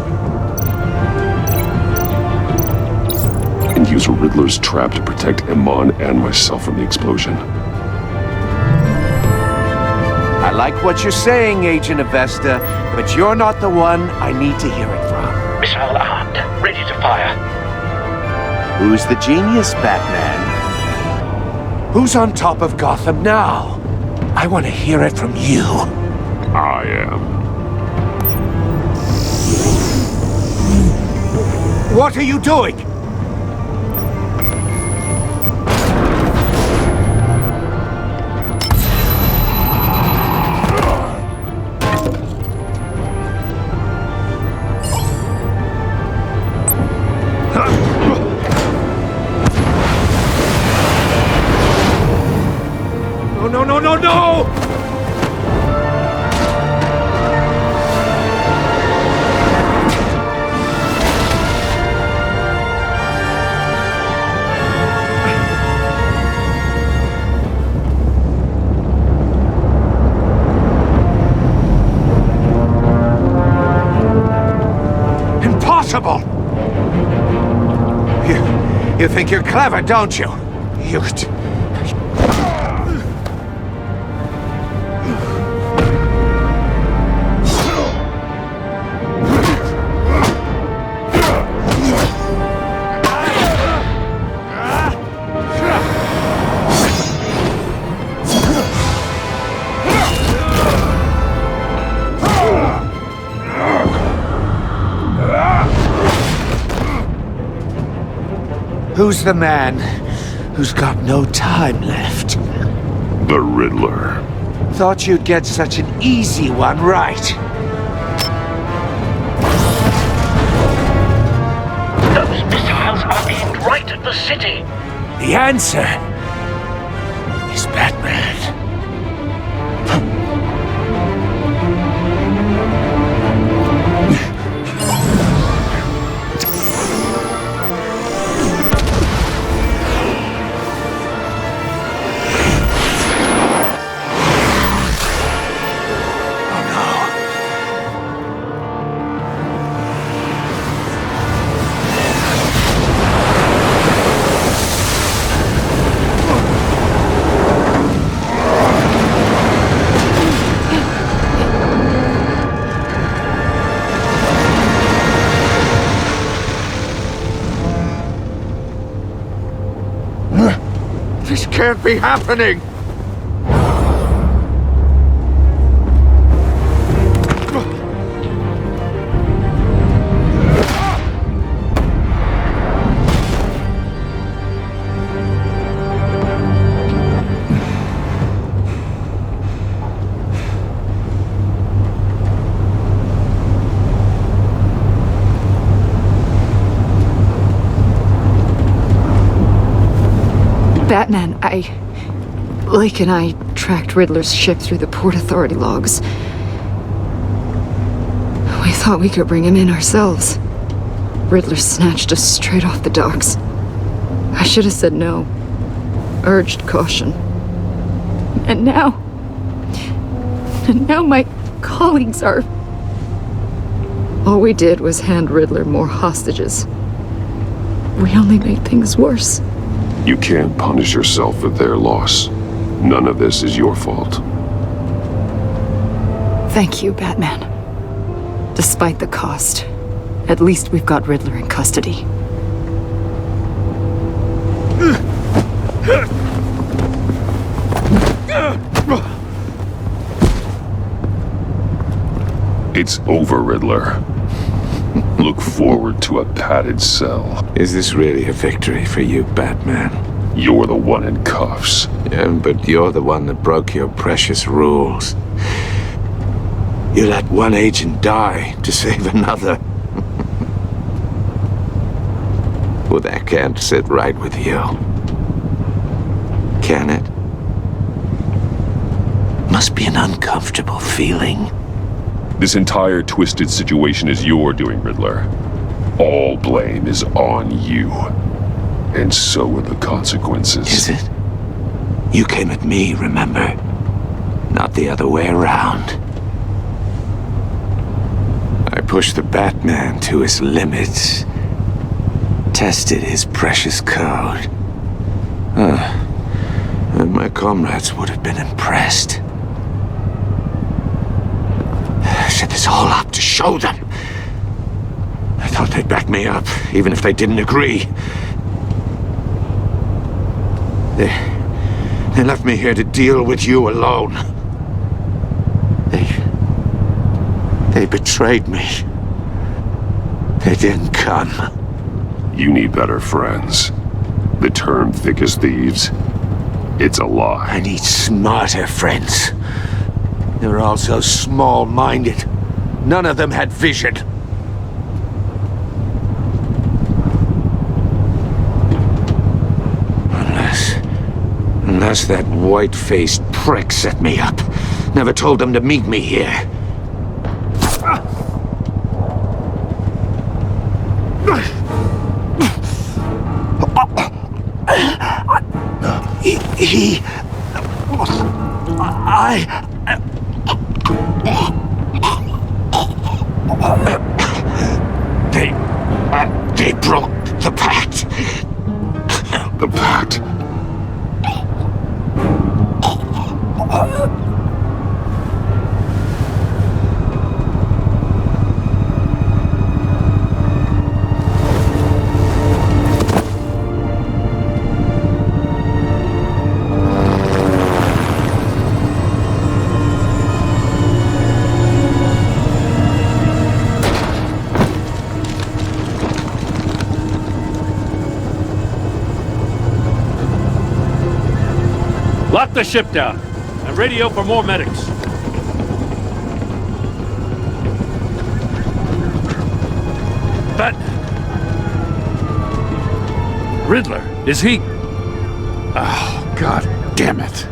And use Riddler's trap to protect Iman and myself from the explosion. I like what you're saying, Agent Avesta, but you're not the one I need to hear it from. Missile armed, ready to fire. Who's the genius, Batman? Who's on top of Gotham now? I want to hear it from you. I am. What are you doing? No! Impossible! You think you're clever, don't you? Who's the man who's got no time left? The Riddler. Thought you'd get such an easy one right. Those missiles are aimed right at the city. The answer is Batman. This can't be happening! Batman, Blake and I tracked Riddler's ship through the Port Authority logs. We thought we could bring him in ourselves. Riddler snatched us straight off the docks. I should have said no. Urged caution. And now my colleagues are... All we did was hand Riddler more hostages. We only made things worse. You can't punish yourself for their loss. None of this is your fault. Thank you, Batman. Despite the cost, at least we've got Riddler in custody. It's over, Riddler. Look forward to a padded cell. Is this really a victory for you, Batman? You're the one in cuffs. Yeah, but you're the one that broke your precious rules. You let one agent die to save another. Well, that can't sit right with you. Can it? Must be an uncomfortable feeling. This entire twisted situation is your doing, Riddler. All blame is on you. And so are the consequences. Is it? You came at me, remember? Not the other way around. I pushed the Batman to his limits. Tested his precious code. And my comrades would have been impressed. I set this all up to show them. I thought they'd back me up, even if they didn't agree. They left me here to deal with you alone. They betrayed me. They didn't come. You need better friends. The term thick as thieves, it's a lie. I need smarter friends. They're all so small-minded. None of them had vision. Unless that white-faced prick set me up. Never told them to meet me here. They broke the pact. The pact? Lock the ship down and radio for more medics. Batman. Riddler, is he? Oh, God damn it.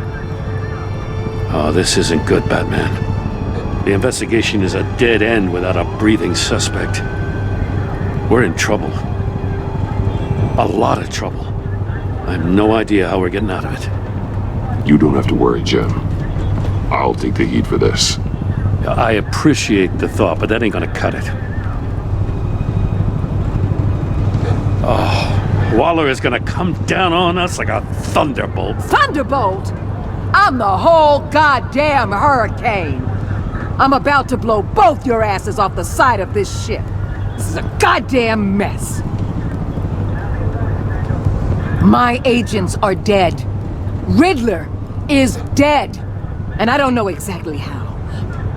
Oh, this isn't good, Batman. The investigation is a dead end without a breathing suspect. We're in trouble. A lot of trouble. I have no idea how we're getting out of it. You don't have to worry, Jim. I'll take the heat for this. I appreciate the thought, but that ain't gonna cut it. Oh, Waller is gonna come down on us like a thunderbolt. Thunderbolt? I'm the whole goddamn hurricane. I'm about to blow both your asses off the side of this ship. This is a goddamn mess. My agents are dead. Riddler is dead. And I don't know exactly how.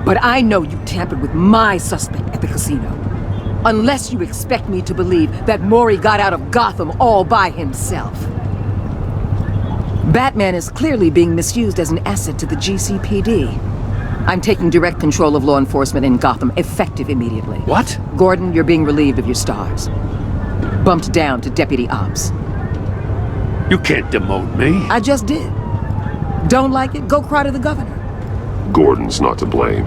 But I know you tampered with my suspect at the casino. Unless you expect me to believe that Mori got out of Gotham all by himself. Batman is clearly being misused as an asset to the GCPD. I'm taking direct control of law enforcement in Gotham, effective immediately. What? Gordon, you're being relieved of your stars. Bumped down to Deputy Ops. You can't demote me. I just did. Don't like it? Go cry to the governor. Gordon's not to blame.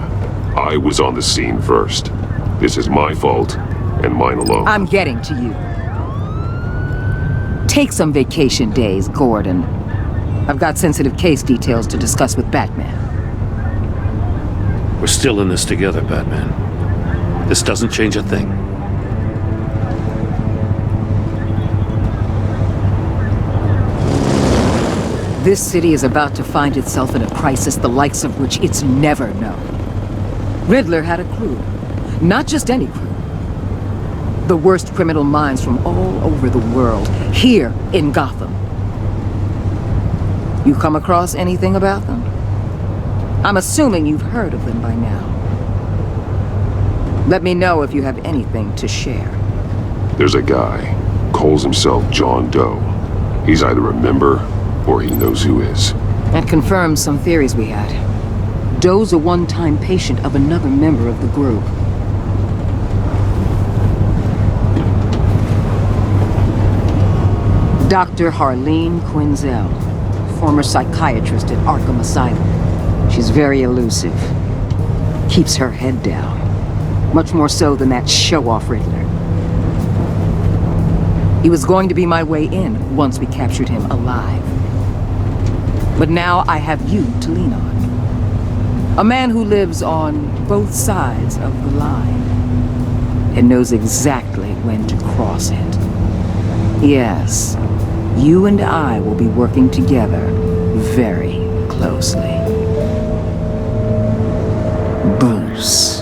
I was on the scene first. This is my fault, and mine alone. I'm getting to you. Take some vacation days, Gordon. I've got sensitive case details to discuss with Batman. We're still in this together, Batman. This doesn't change a thing. This city is about to find itself in a crisis the likes of which it's never known. Riddler had a crew. Not just any crew. The worst criminal minds from all over the world, here in Gotham. You come across anything about them? I'm assuming you've heard of them by now. Let me know if you have anything to share. There's a guy, calls himself John Doe. He's either a member or he knows who is. That confirms some theories we had. Doe's a one-time patient of another member of the group. Dr. Gharleen Quinzel, former psychiatrist at Arkham Asylum. She's very elusive. Keeps her head down. Much more so than that show-off Riddler. He was going to be my way in once we captured him alive. But now I have you to lean on. A man who lives on both sides of the line and knows exactly when to cross it. Yes, you and I will be working together very closely. Bruce.